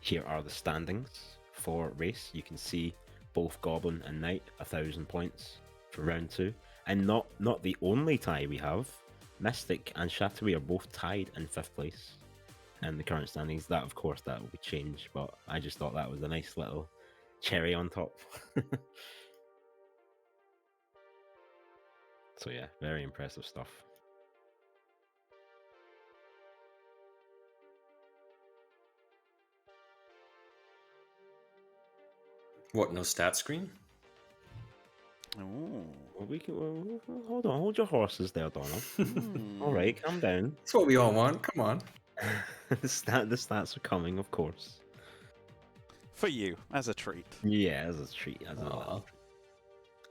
Here are the standings for race. You can see both Goblin and Knight 1,000 points for round 2, and not the only tie we have. Mystic and Shadowy are both tied in 5th place in the current standings. That, of course, that will change, but I just thought that was a nice little cherry on top. So yeah, very impressive stuff. What, no stat screen? Ooh. Well, we can hold on, hold your horses there, Donald. All right, calm down. That's what we all want. Come on. The stats are coming, of course. For you, as a treat. Yeah, as a treat.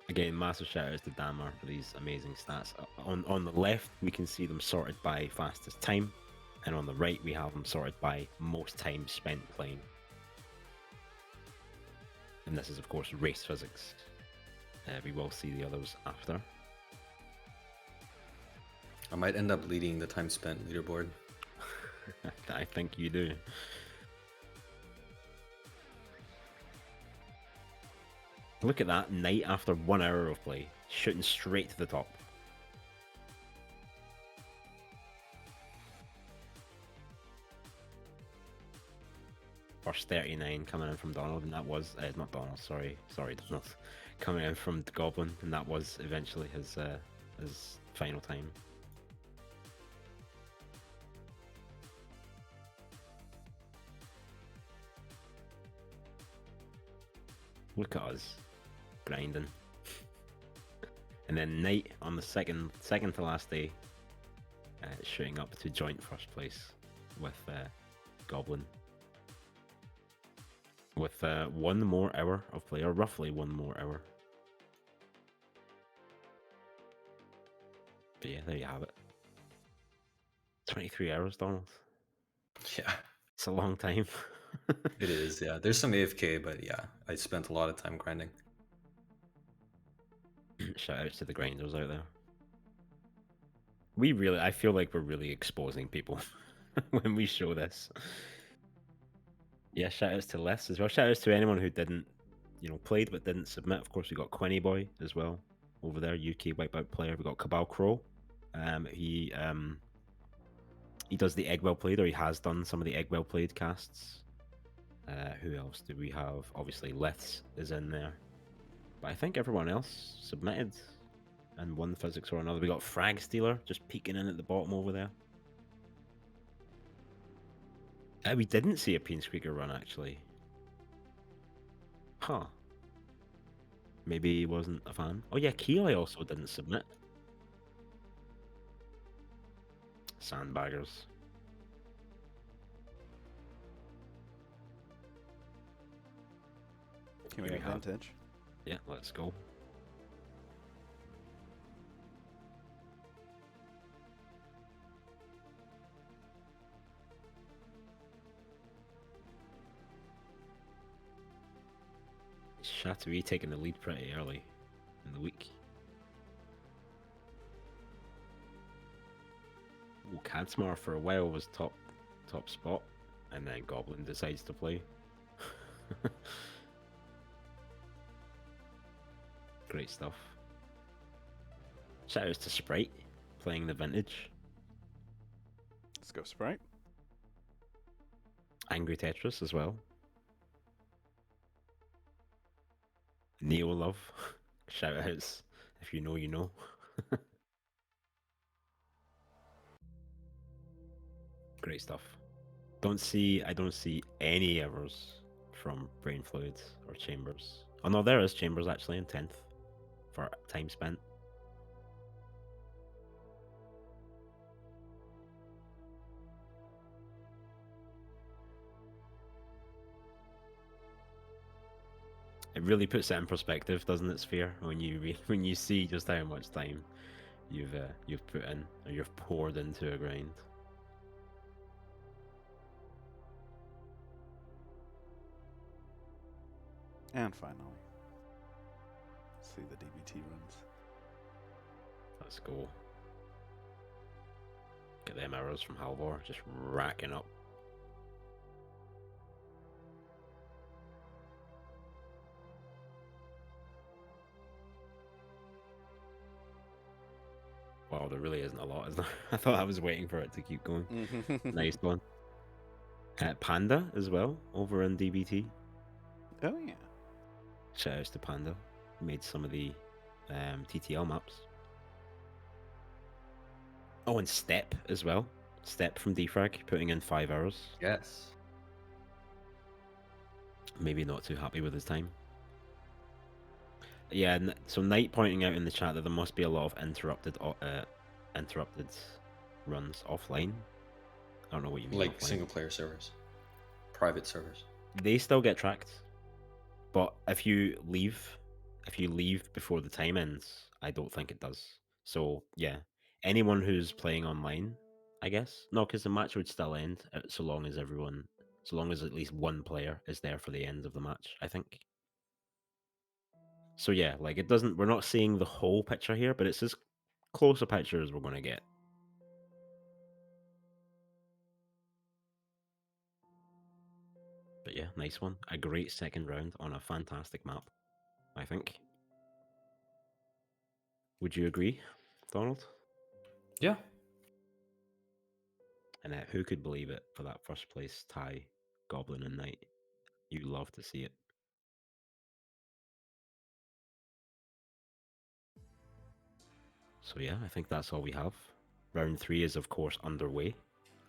Again, massive shout outs to Damar for these amazing stats. On the left, we can see them sorted by fastest time, and on the right, we have them sorted by most time spent playing. And this is, of course, race physics. We will see the others after. I might end up leading the time spent leaderboard. I think you do. Look at that, Knight after 1 hour of play, shooting straight to the top. First 39 coming in from Donald, and that was, not Donald, sorry Donald, coming in from the Goblin, and that was eventually his final time. Look at us, grinding. And then Knight on the second to last day, shooting up to joint first place with Goblin. With 1 more hour of play, or roughly 1 more hour. But yeah, there you have it. 23 hours, Donald. Yeah. It's a long time. It is, yeah. There's some AFK, but yeah, I spent a lot of time grinding. Shout outs to the grinders out there. I feel like we're really exposing people when we show this. Yeah, shout outs to Les as well. Shout outs to anyone who didn't, played but didn't submit. Of course, we got Quenny Boy as well over there, UK Wipeout player. We got Cabal Crow. He does the Egg Well Played, or he has done some of the Egg Well Played casts. Who else do we have? Obviously, Liths is in there. But I think everyone else submitted in one physics or another. We got Frag Stealer just peeking in at the bottom over there. We didn't see a Peensqueaker run, actually. Huh. Maybe he wasn't a fan. Oh yeah, Keeley also didn't submit. Sandbaggers. Here we have vintage. Yeah, let's go. Chateauie taking the lead pretty early in the week. Ooh, Cadsmar for a while was top spot, and then Goblin decides to play. Great stuff. Shout outs to Sprite playing the vintage. Let's go Sprite. Angry Tetris as well. Neo Love. Shout outs. If you know, you know. Great stuff. I don't see any errors from Brain Fluid or Chambers. Oh no, there is Chambers actually in 10th for time spent. It really puts it in perspective, doesn't it, Sphere? When you see just how much time you've put in or you've poured into a grind. And finally, see the DBT runs. Let's go. Get them arrows from Halvor, just racking up. Wow, there really isn't a lot, is there? I thought I was waiting for it to keep going. Nice one. Panda as well, over in DBT. Oh yeah. Shout outs to Panda. Made some of the TTL maps. Oh, and Step as well. Step from Defrag, putting in 5 hours. Yes. Maybe not too happy with his time. Yeah, so Knight pointing out in the chat that there must be a lot of interrupted runs offline. I don't know what you mean. Like offline. single player servers, private servers. They still get tracked, but if you leave before the time ends, I don't think it does. So yeah, anyone who's playing online, I guess no, because the match would still end so long as at least one player is there for the end of the match, I think. So yeah, like we're not seeing the whole picture here, but it's as close a picture as we're going to get. But yeah, nice one. A great second round on a fantastic map, I think. Would you agree, Donald? Yeah. And who could believe it for that first place tie, Goblin and Knight? You love to see it. So yeah, I think that's all we have. Round 3 is of course underway,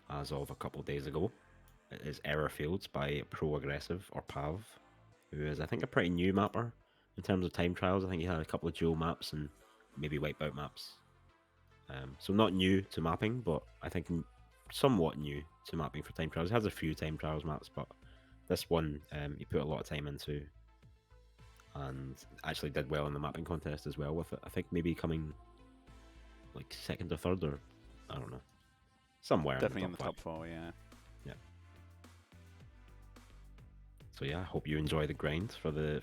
as of a couple days ago. It is Error Fields by Pro Aggressive, or Pav, who is I think a pretty new mapper in terms of time trials. I think he had a couple of dual maps and maybe wipeout maps. So not new to mapping, but I think somewhat new to mapping for time trials. He has a few time trials maps, but this one he put a lot of time into and actually did well in the mapping contest as well with it. I think maybe coming like second or third, or I don't know, somewhere Definitely in the top 4, yeah. Yeah. So yeah, I hope you enjoy the grind for the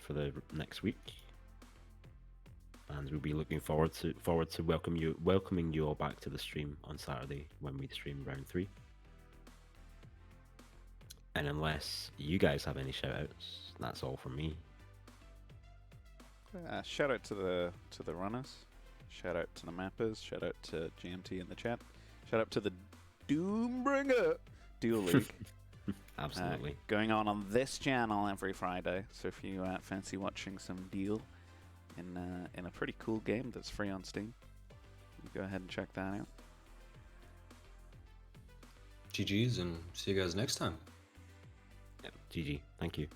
next week, and we'll be looking forward to welcoming you all back to the stream on Saturday when we stream round 3. And unless you guys have any shout outs, that's all from me. Shout out to the runners. Shout out to the mappers. Shout out to GMT in the chat. Shout out to the Doombringer Dual League. Absolutely. Going on this channel every Friday. So if you fancy watching some Deal in a pretty cool game that's free on Steam, you go ahead and check that out. GG's, and see you guys next time. Yep. GG. Thank you.